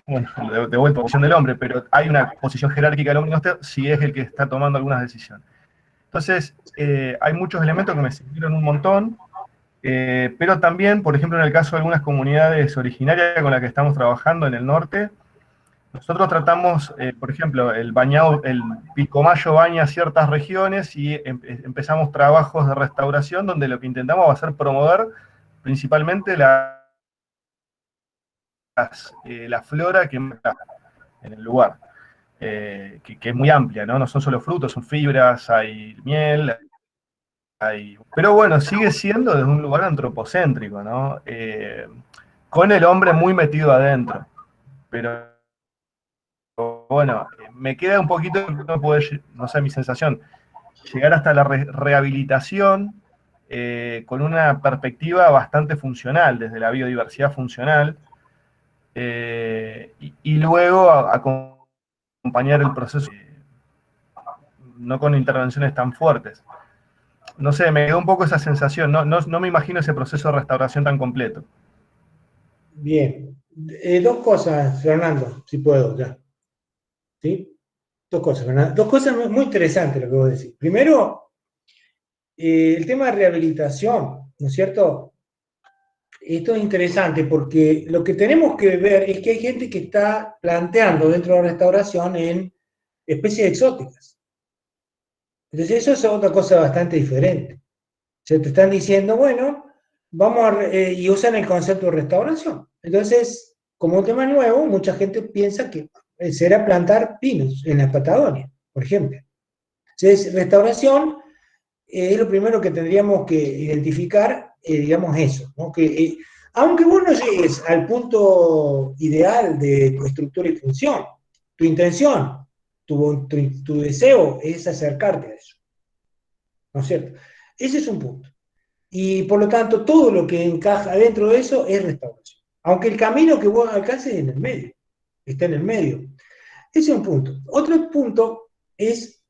Bueno, de vuelta, posición del hombre, pero hay una posición jerárquica del hombre si es el que está tomando algunas decisiones. Entonces, hay muchos elementos que me sirvieron un montón, pero también, por ejemplo, en el caso de algunas comunidades originarias con las que estamos trabajando en el norte, nosotros tratamos, por ejemplo, el Pilcomayo baña ciertas regiones y empezamos trabajos de restauración donde lo que intentamos va a ser promover principalmente la flora que está en el lugar. Que es muy amplia, ¿no? No son solo frutos, son fibras, hay miel, pero bueno, sigue siendo desde un lugar antropocéntrico, ¿no? Con el hombre muy metido adentro. Pero bueno, me queda un poquito, no sé, mi sensación, llegar hasta la rehabilitación con una perspectiva bastante funcional, desde la biodiversidad funcional, y luego acompañar el proceso, no con intervenciones tan fuertes. No sé, me quedó un poco esa sensación, no me imagino ese proceso de restauración tan completo. Bien. Dos cosas, Fernando, si puedo, ya. ¿Sí? Dos cosas, Fernando. Dos cosas muy interesantes lo que vos decís. Primero, el tema de rehabilitación, ¿no es cierto? Esto es interesante porque lo que tenemos que ver es que hay gente que está planteando dentro de la restauración en especies exóticas. Entonces eso es otra cosa bastante diferente. Se te están diciendo, bueno, vamos y usan el concepto de restauración. Entonces, como un tema nuevo, mucha gente piensa que será plantar pinos en la Patagonia, por ejemplo. Entonces, restauración es lo primero que tendríamos que identificar, digamos eso, ¿no? Que aunque vos no llegues al punto ideal de tu estructura y función, tu intención, tu deseo es acercarte a eso, ¿no es cierto? Ese es un punto. Y por lo tanto, todo lo que encaja dentro de eso es restauración. Aunque el camino que vos alcances es en el medio, está en el medio. Ese es un punto. Otro punto es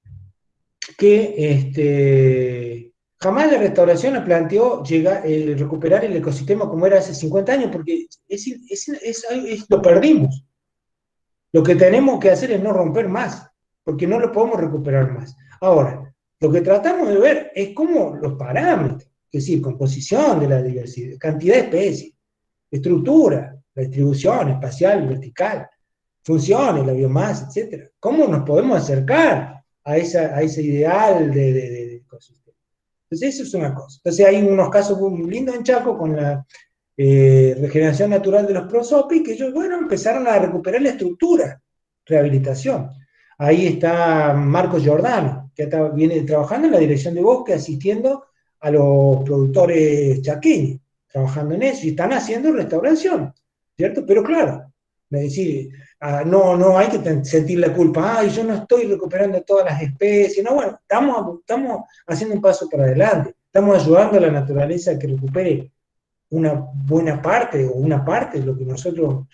que jamás la restauración la planteó recuperar el ecosistema como era hace 50 años, porque lo perdimos. Lo que tenemos que hacer es no romper más, porque no lo podemos recuperar más. Ahora, lo que tratamos de ver es cómo los parámetros, es decir, composición de la diversidad, cantidad de especies, estructura, la distribución espacial, vertical, funciones, la biomasa, etcétera. ¿Cómo nos podemos acercar a ese ideal de ecosistema? Entonces, eso es una cosa. Entonces, hay unos casos muy lindos en Chaco con la regeneración natural de los prosopis, que ellos, bueno, empezaron a recuperar la estructura, rehabilitación. Ahí está Marcos Giordano, que viene trabajando en la dirección de bosque, asistiendo a los productores chaqueños, trabajando en eso, y están haciendo restauración, ¿cierto? Pero claro, es decir, no hay que sentir la culpa, ay, yo no estoy recuperando todas las especies, no, bueno, estamos haciendo un paso para adelante, estamos ayudando a la naturaleza a que recupere una buena parte o una parte de lo que nosotros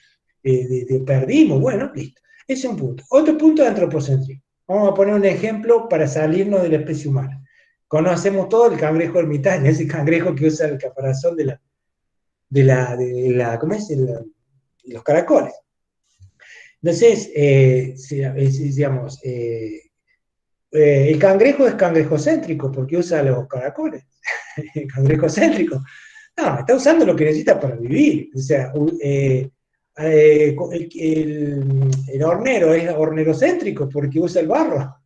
perdimos. Bueno, listo. Ese es un punto. Otro punto de antropocentrismo. Vamos a poner un ejemplo para salirnos de la especie humana. Conocemos todo el cangrejo ermitaño, ese cangrejo que usa el caparazón de ¿cómo es? De los caracoles. Entonces, digamos, el cangrejo es cangrejocéntrico porque usa los caracoles. El cangrejocéntrico. No, está usando lo que necesita para vivir. O sea, el hornero es hornerocéntrico porque usa el barro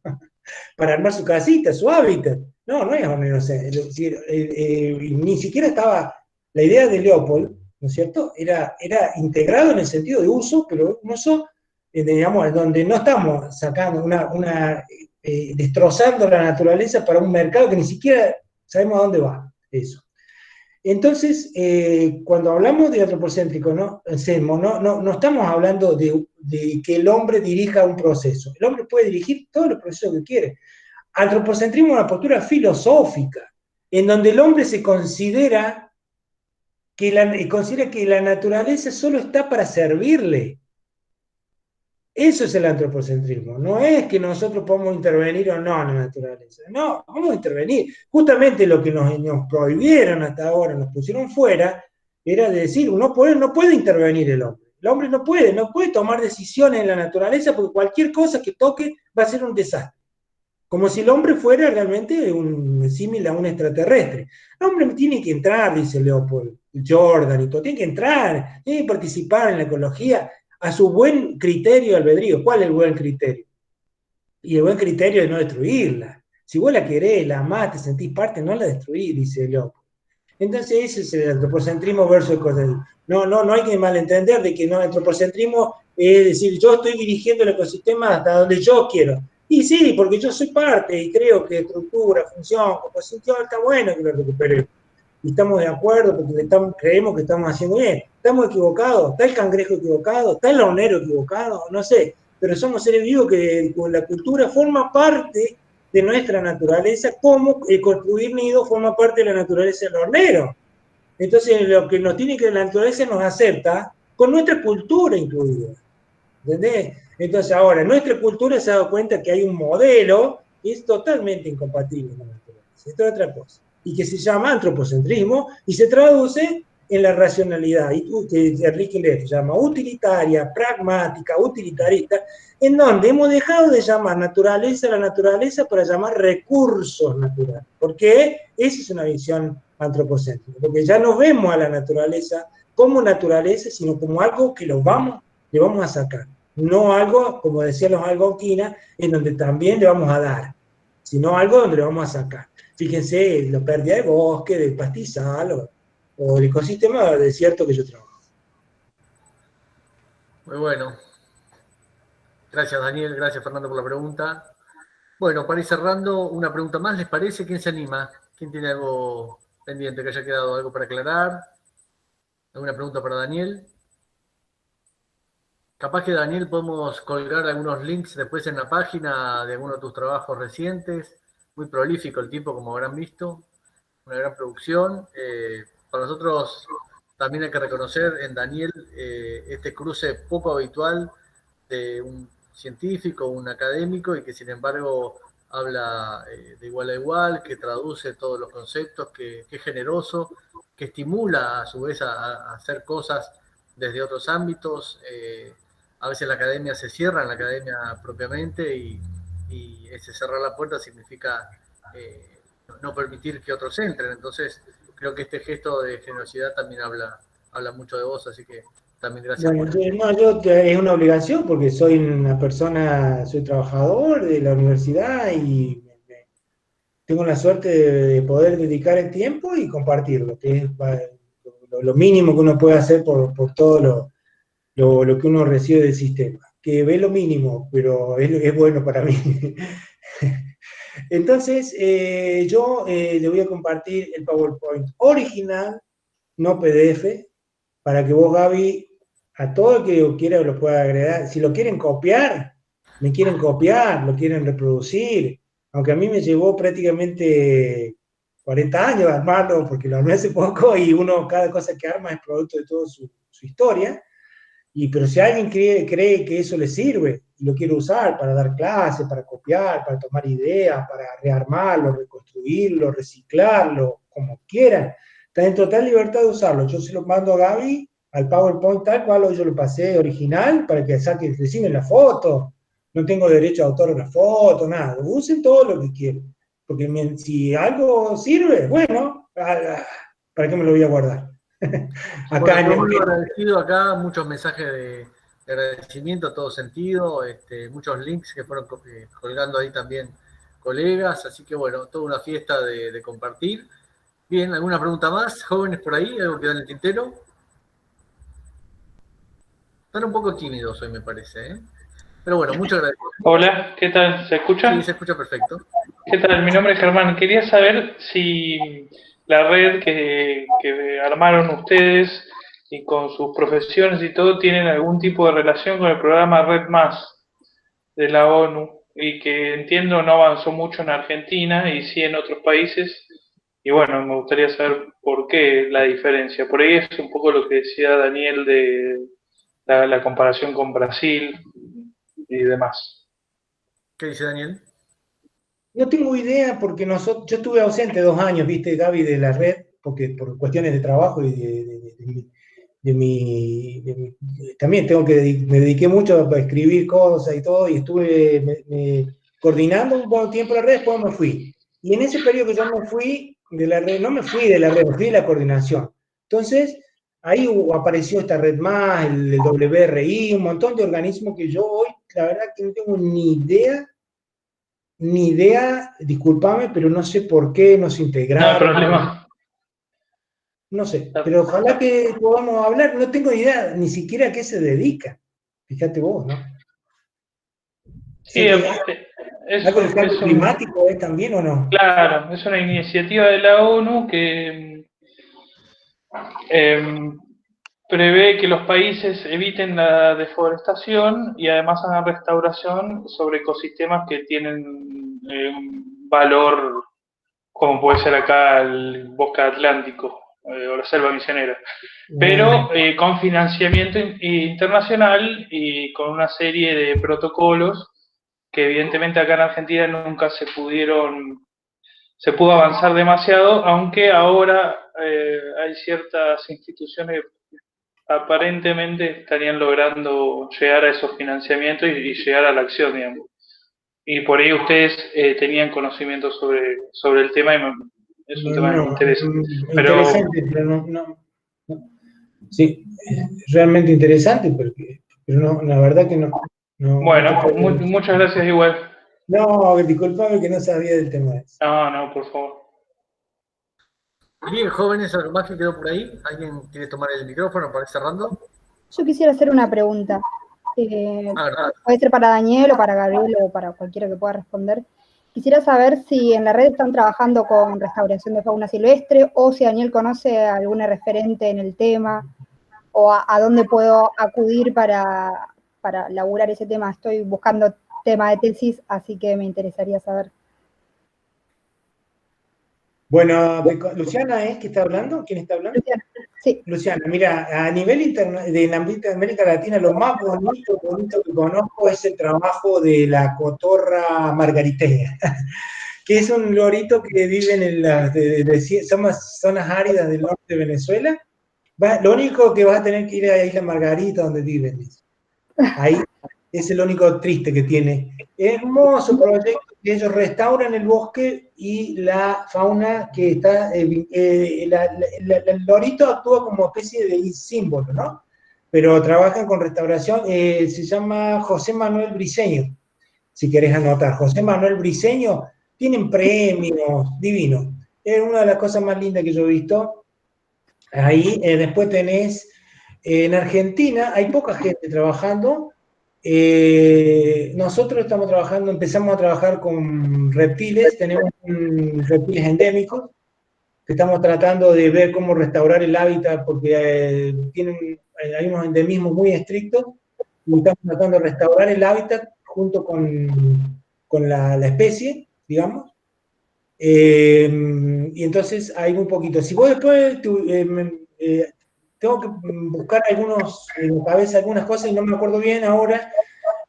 para armar su casita, su hábitat. No es hornerocéntrico. Es decir, ni siquiera estaba. La idea de Leopold, ¿no es cierto? Era integrado en el sentido de uso, pero un uso, digamos, donde no estamos sacando destrozando la naturaleza para un mercado que ni siquiera sabemos a dónde va eso. Entonces, cuando hablamos de antropocéntrico, no estamos hablando de que el hombre dirija un proceso. El hombre puede dirigir todos los procesos que quiere. Antropocentrismo es una postura filosófica, en donde el hombre se considera que la naturaleza solo está para servirle. Eso es el antropocentrismo. No es que nosotros podamos intervenir o no en la naturaleza. No, vamos a intervenir. Justamente lo que nos prohibieron hasta ahora, nos pusieron fuera, era de decir, no puede intervenir el hombre. El hombre no puede tomar decisiones en la naturaleza porque cualquier cosa que toque va a ser un desastre. Como si el hombre fuera realmente un símil a un extraterrestre. El hombre tiene que entrar, dice Leopold, Jordan y todo, tiene que entrar, tiene que participar en la ecología a su buen criterio albedrío. ¿Cuál es el buen criterio? Y el buen criterio es no destruirla. Si vos la querés, la amás, te sentís parte, no la destruís, dice Leopold. Entonces ese es el antropocentrismo versus el ecocentrismo. No hay que malentender de que no, el antropocentrismo es decir, yo estoy dirigiendo el ecosistema hasta donde yo quiero. Y sí, porque yo soy parte y creo que estructura, función, composición, está bueno que lo recuperemos. Y estamos de acuerdo porque creemos que estamos haciendo bien. ¿Estamos equivocados? ¿Está el cangrejo equivocado? ¿Está el launero equivocado? No sé. Pero somos seres vivos que con la cultura forma parte de nuestra naturaleza, como el construir nidos forma parte de la naturaleza del hornero. Entonces, lo que nos tiene que la naturaleza nos acepta con nuestra cultura incluida. ¿Entendés? Entonces, ahora, nuestra cultura se ha dado cuenta que hay un modelo que es totalmente incompatible con la naturaleza. Esto es otra cosa. Y que se llama antropocentrismo y se traduce en la racionalidad, que Enrique Leff llama utilitaria, pragmática, utilitarista, en donde hemos dejado de llamar naturaleza a la naturaleza para llamar recursos naturales. Porque esa es una visión antropocéntrica, porque ya no vemos a la naturaleza como naturaleza, sino como algo que le vamos a sacar. No algo, como decían los algonquinas, en donde también le vamos a dar, sino algo donde le vamos a sacar. Fíjense, la pérdida de bosque, del pastizal o el ecosistema del desierto que yo trabajo. Muy bueno. Gracias, Daniel. Gracias, Fernando, por la pregunta. Bueno, para ir cerrando, una pregunta más, ¿les parece? ¿Quién se anima? ¿Quién tiene algo pendiente, que haya quedado algo para aclarar? ¿Alguna pregunta para Daniel? Capaz que, Daniel, podemos colgar algunos links después en la página de algunos de tus trabajos recientes. Muy prolífico el tipo, como habrán visto. una gran producción. Para nosotros también hay que reconocer en Daniel este cruce poco habitual de un científico, un académico, y que sin embargo habla de igual a igual, que traduce todos los conceptos, que es generoso, que estimula a su vez a hacer cosas desde otros ámbitos. A veces la academia se cierra en la academia propiamente, y ese cerrar la puerta significa no permitir que otros entren. Entonces creo que este gesto de generosidad también habla mucho de vos, así que también gracias Bueno, por eso. es una obligación porque soy una persona, soy trabajador de la universidad y tengo la suerte de poder dedicar el tiempo y compartirlo, que es lo mínimo que uno puede hacer por todo lo que uno recibe del sistema, que ve lo mínimo, pero es bueno para mí. Entonces, yo le voy a compartir el PowerPoint original, no PDF, para que vos, Gaby, a todo el que quiera lo pueda agregar. Si lo quieren copiar, me quieren copiar, lo quieren reproducir, aunque a mí me llevó prácticamente 40 años armarlo, porque lo armé hace poco y cada cosa que arma es producto de toda su historia. Pero si alguien cree que eso le sirve y lo quiere usar para dar clases, para copiar, para tomar ideas, para rearmarlo, reconstruirlo, reciclarlo, como quieran, está en total libertad de usarlo. Yo se lo mando a Gaby al PowerPoint tal cual yo lo pasé original para que saquen, reciben la foto. No tengo derecho de autor en la foto, nada. Usen todo lo que quieran. Porque si algo sirve, bueno, ¿para qué me lo voy a guardar? Acá Bueno, en yo muy el, agradecido acá, muchos mensajes de agradecimiento a todo sentido, muchos links que fueron colgando ahí también colegas, así que bueno, toda una fiesta de compartir. Bien, ¿alguna pregunta más? ¿Jóvenes por ahí? ¿Algo que da en el tintero? Están un poco tímidos hoy, me parece, ¿eh? Pero bueno, muchas gracias. Hola, ¿qué tal? ¿Se Sí, se escucha? escucha perfecto. ¿Qué tal? Mi nombre es Germán. Quería saber si la red que armaron ustedes y con sus profesiones y todo tienen algún tipo de relación con el programa Red Más de la ONU y que entiendo no avanzó mucho en Argentina y sí en otros países. Y bueno, me gustaría saber por qué la diferencia. Por ahí es un poco lo que decía Daniel de la comparación con Brasil y demás. ¿Qué dice Daniel? No tengo idea porque yo estuve ausente 2 años, viste, Gaby, de la red, porque por cuestiones de trabajo y también me dediqué mucho a escribir cosas y todo, y estuve coordinando un buen tiempo la red, después me fui. Y en ese periodo que yo me fui de la red, no me fui de la red, me fui de la coordinación. Entonces, ahí apareció esta red más, el WRI, un montón de organismos que yo hoy, la verdad que no tengo ni idea, discúlpame, pero no sé por qué nos No hay integraron, problema. no sé, pero ojalá que podamos hablar, no tengo idea ni siquiera a qué se dedica, fíjate vos, ¿no? Sí, Sé que algo del cambio es un, climático es también o no. claro, es una iniciativa de la ONU que em, prevé que los países eviten la deforestación y además hagan restauración sobre ecosistemas que tienen un valor, como puede ser acá el bosque atlántico o la selva misionera, pero con financiamiento internacional y con una serie de protocolos que evidentemente acá en Argentina nunca se pudo avanzar demasiado, aunque ahora hay ciertas instituciones que aparentemente estarían logrando llegar a esos financiamientos y llegar a la acción, digamos. Y por ahí ustedes tenían conocimiento sobre el tema y es un tema que me No, interesa. Pero interesante, pero no. Sí, realmente interesante, pero no, la verdad que no te bueno, puedo decir. muchas gracias igual. No, disculpame que no sabía del tema ese. No, por favor. Bien, jóvenes, ¿algo más que quedó por ahí? ¿Alguien quiere tomar el micrófono para ir cerrando? Yo quisiera hacer una pregunta. ¿Verdad? Puede ser para Daniel o para Gabriel o para cualquiera que pueda responder. Quisiera saber si en la red están trabajando con restauración de fauna silvestre o si Daniel conoce a alguna referente en el tema o a dónde puedo acudir para laburar ese tema. Estoy buscando tema de tesis, así que me interesaría saber. Bueno, Luciana es que está hablando. ¿Quién está hablando? Luciana, sí. Luciana, mira, a nivel de América Latina, lo más bonito que conozco es el trabajo de la cotorra margaritea, que es un lorito que vive en las zonas áridas del norte de Venezuela. Lo único que vas a tener que ir a Isla Margarita, donde viven. Ahí es el único triste que tiene. Hermoso proyecto que ellos restauran el bosque y la fauna que está. El lorito actúa como especie de símbolo, ¿no? Pero trabajan con restauración. Se llama José Manuel Briceño, si querés anotar. José Manuel Briceño, tienen premios, divino. Es una de las cosas más lindas que yo he visto. Ahí después tenés, en Argentina hay poca gente trabajando. Nosotros empezamos a trabajar con reptiles, tenemos reptiles endémicos, que estamos tratando de ver cómo restaurar el hábitat, porque hay unos endemismos muy estrictos, y estamos tratando de restaurar el hábitat junto con la especie, digamos. Y entonces hay un poquito. Si vos después tengo que buscar en la cabeza algunas cosas y no me acuerdo bien ahora.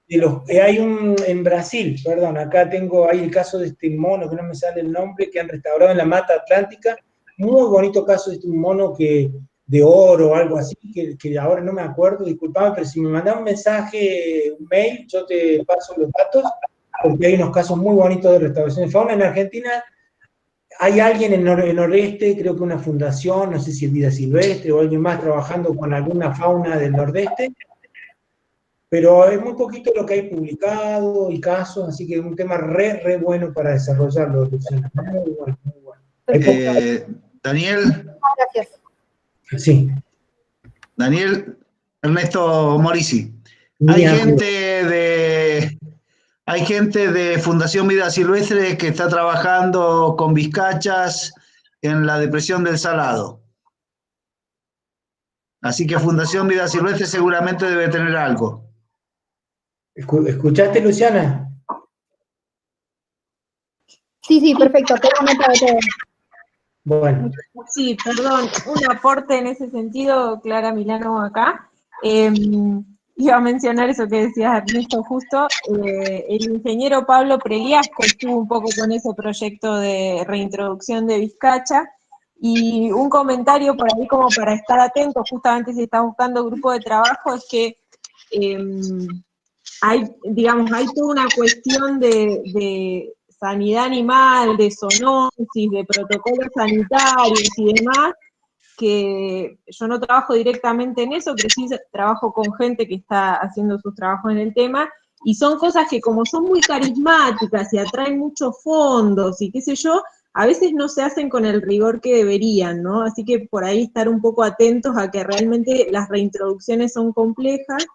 Hay en Brasil, perdón, acá hay el caso de este mono, que no me sale el nombre, que han restaurado en la Mata Atlántica. Muy bonito caso de un mono de oro o algo así, que ahora no me acuerdo, disculpame, pero si me mandas un mensaje, un mail, yo te paso los datos, porque hay unos casos muy bonitos de restauración de fauna. En Argentina hay alguien en el nordeste, creo que una fundación, no sé si es Vida Silvestre o alguien más trabajando con alguna fauna del nordeste, pero es muy poquito lo que hay publicado y casos, así que es un tema re bueno para desarrollarlo, Luciana. Muy bueno, muy bueno. Daniel. Gracias. Sí. Daniel Ernesto Morisi. Hay gente de Fundación Vida Silvestre que está trabajando con vizcachas en la depresión del Salado. Así que Fundación Vida Silvestre seguramente debe tener algo. ¿Escuchaste, Luciana? Sí, perfecto, tengo nota de todo. Bueno. Sí, perdón, un aporte en ese sentido, Clara Milano acá. Iba a mencionar eso que decías, Ernesto, justo. El ingeniero Pablo Preliasco estuvo un poco con ese proyecto de reintroducción de vizcacha, y un comentario por ahí como para estar atento, justamente si estás buscando grupo de trabajo, es que hay toda una cuestión de sanidad animal, de zoonosis, de protocolos sanitarios y demás, que yo no trabajo directamente en eso, pero sí trabajo con gente que está haciendo sus trabajos en el tema, y son cosas que como son muy carismáticas y atraen muchos fondos y qué sé yo, a veces no se hacen con el rigor que deberían, ¿no? Así que por ahí estar un poco atentos a que realmente las reintroducciones son complejas,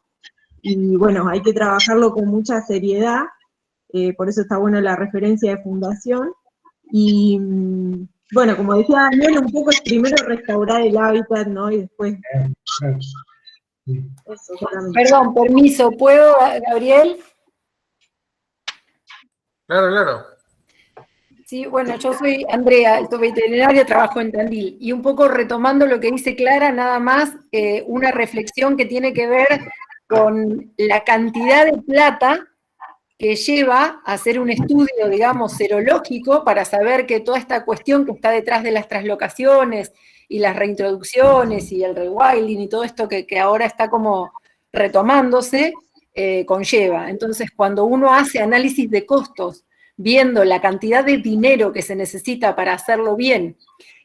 y bueno, hay que trabajarlo con mucha seriedad, por eso está buena la referencia de fundación, y bueno, como decía Daniel, un poco es primero restaurar el hábitat, ¿no? Y después... Eso, Perdón, permiso, ¿puedo, Gabriel? Claro. Sí, bueno, yo soy Andrea, soy veterinaria, trabajo en Tandil, y un poco retomando lo que dice Clara, nada más una reflexión que tiene que ver con la cantidad de plata que lleva a hacer un estudio, digamos, serológico para saber que toda esta cuestión que está detrás de las traslocaciones y las reintroducciones y el rewilding y todo esto que ahora está como retomándose, conlleva. Entonces, cuando uno hace análisis de costos, viendo la cantidad de dinero que se necesita para hacerlo bien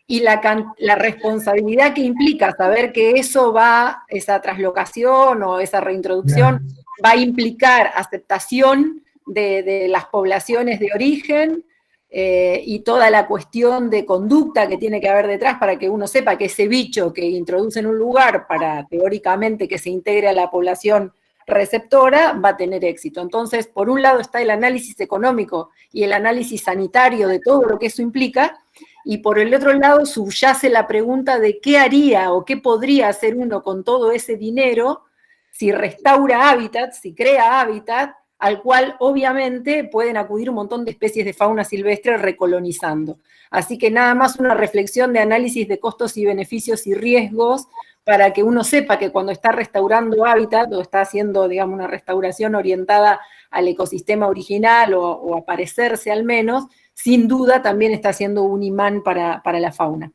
y la responsabilidad que implica saber que esa traslocación o esa reintroducción va a implicar aceptación de las poblaciones de origen y toda la cuestión de conducta que tiene que haber detrás para que uno sepa que ese bicho que introduce en un lugar para teóricamente que se integre a la población receptora va a tener éxito. Entonces, por un lado está el análisis económico y el análisis sanitario de todo lo que eso implica, y por el otro lado subyace la pregunta de qué haría o qué podría hacer uno con todo ese dinero si restaura hábitat, si crea hábitat, al cual obviamente pueden acudir un montón de especies de fauna silvestre recolonizando. Así que nada más una reflexión de análisis de costos y beneficios y riesgos para que uno sepa que cuando está restaurando hábitat o está haciendo, digamos, una restauración orientada al ecosistema original o a parecerse al menos, sin duda también está siendo un imán para la fauna.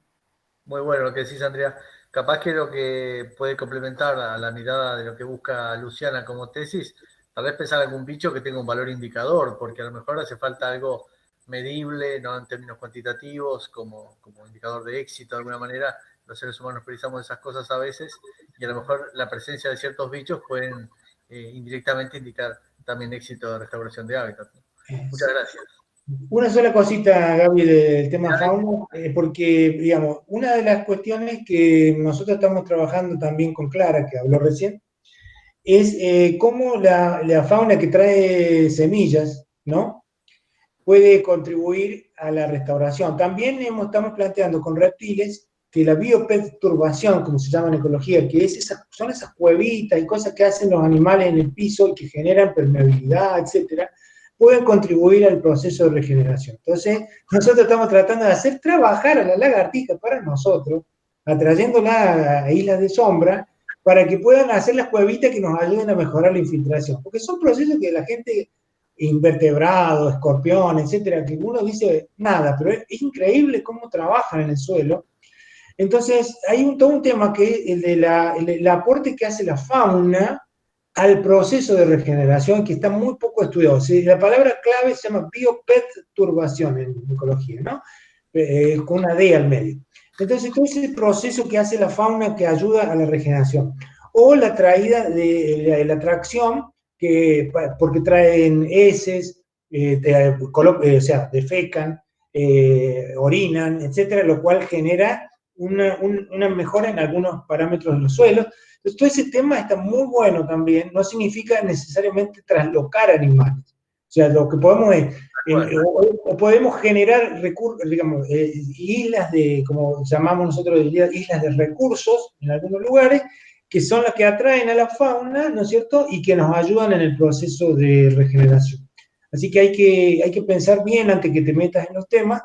Muy bueno lo que decís, Andrea. Capaz que lo que puede complementar a la mirada de lo que busca Luciana como tesis, tal vez pensar algún bicho que tenga un valor indicador, porque a lo mejor hace falta algo medible, no en términos cuantitativos, como indicador de éxito de alguna manera. Los seres humanos precisamos esas cosas a veces, y a lo mejor la presencia de ciertos bichos pueden indirectamente indicar también éxito de restauración de hábitat. Muchas gracias. Una sola cosita, Gaby, del tema fauna, porque, digamos, una de las cuestiones que nosotros estamos trabajando también con Clara, que habló recién, es cómo la fauna que trae semillas, ¿no?, puede contribuir a la restauración. También estamos planteando con reptiles que la bioperturbación, como se llama en ecología, que son esas cuevitas y cosas que hacen los animales en el piso y que generan permeabilidad, etcétera, pueden contribuir al proceso de regeneración. Entonces, nosotros estamos tratando de hacer trabajar a la lagartija para nosotros, atrayéndola a islas de sombra, para que puedan hacer las cuevitas que nos ayuden a mejorar la infiltración. Porque son procesos que la gente, invertebrados, escorpiones, etcétera, que uno dice nada, pero es increíble cómo trabajan en el suelo. Entonces, hay todo un tema que es el aporte que hace la fauna al proceso de regeneración, que está muy poco estudiado. O sea, la palabra clave se llama bioperturbación en ecología, ¿no? Con una D al medio. Entonces, todo ese proceso que hace la fauna que ayuda a la regeneración. O la traída de la atracción, porque traen heces, o sea, defecan, orinan, etcétera, lo cual genera una mejora en algunos parámetros de los suelos. Entonces, todo ese tema está muy bueno también, no significa necesariamente traslocar animales. O sea, lo que podemos es, o podemos generar digamos, islas de, como llamamos nosotros, islas de recursos en algunos lugares, que son las que atraen a la fauna, ¿no es cierto?, y que nos ayudan en el proceso de regeneración. Así que hay que pensar bien antes que te metas en los temas,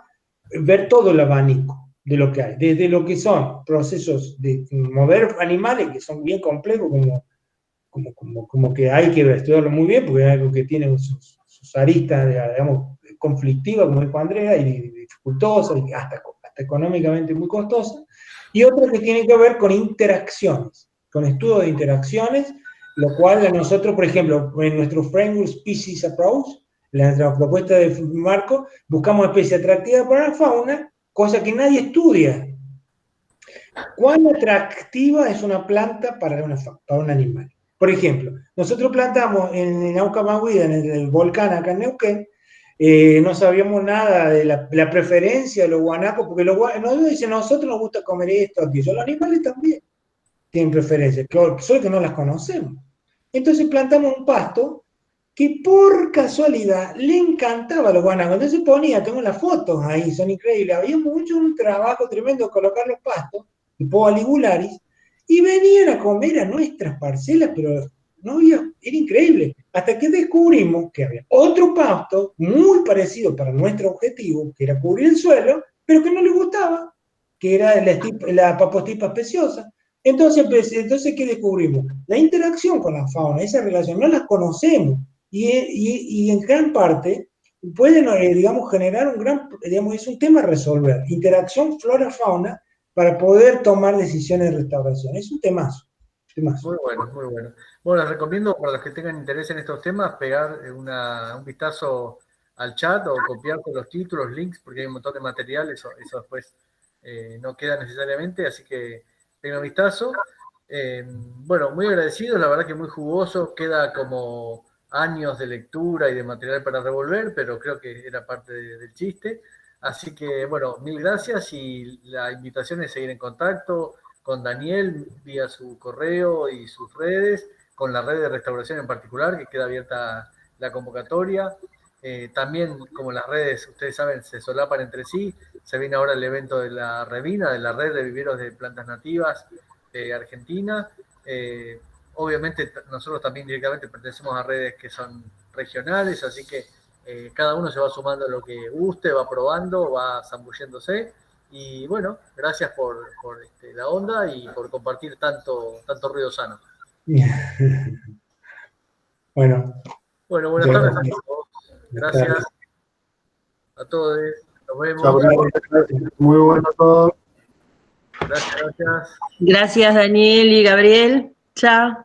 ver todo el abanico de lo que hay, desde lo que son procesos de mover animales, que son bien complejos, como que hay que estudiarlo muy bien, porque es algo que tiene sus aristas, digamos, conflictivas, como dijo Andrea, y dificultosas, y hasta económicamente muy costosas, y otra que tiene que ver con interacciones, con estudios de interacciones, lo cual a nosotros, por ejemplo, en nuestro Framework Species Approach, la propuesta de Marco, buscamos especies atractivas para la fauna, cosa que nadie estudia. ¿Cuán atractiva es una planta para un animal? Por ejemplo, nosotros plantamos en Aucamahuida, en el volcán acá en Neuquén, no sabíamos nada de la preferencia de los guanacos, porque nos dicen, a nosotros nos gusta comer esto, aquello. Los animales también tienen preferencias, solo que no las conocemos. Entonces plantamos un pasto que por casualidad le encantaba a los guanacos. Entonces tengo las fotos ahí, son increíbles. Había un trabajo tremendo de colocar los pastos, tipo aligularis, y venían a comer a nuestras parcelas, pero no había, era increíble. Hasta que descubrimos que había otro pasto muy parecido para nuestro objetivo, que era cubrir el suelo, pero que no les gustaba, que era la papostipa especiosa. Entonces, ¿qué descubrimos? La interacción con la fauna, esa relación, no las conocemos. Y en gran parte pueden, digamos, generar es un tema a resolver. Interacción flora-fauna para poder tomar decisiones de restauración. Es un temazo. Muy bueno, muy bueno. Bueno, les recomiendo para los que tengan interés en estos temas pegar un vistazo al chat o copiar con los títulos, links, porque hay un montón de material, eso después no queda necesariamente, así que tengan un vistazo. Bueno, muy agradecidos, la verdad que muy jugoso, queda como años de lectura y de material para revolver, pero creo que era parte del chiste. Así que, bueno, mil gracias y la invitación es seguir en contacto con Daniel vía su correo y sus redes, con la red de restauración en particular, que queda abierta la convocatoria. También, como las redes, ustedes saben, se solapan entre sí, se viene ahora el evento de la Revina, de la red de viveros de plantas nativas Argentina. Obviamente nosotros también directamente pertenecemos a redes que son regionales, así que cada uno se va sumando lo que guste, va probando, va zambulléndose. Y bueno, gracias por la onda y por compartir tanto ruido sano. Bueno, buenas tardes a todos. Gracias a todos. Nos vemos. Muy bueno todo. Gracias. Gracias, Daniel y Gabriel. Chao.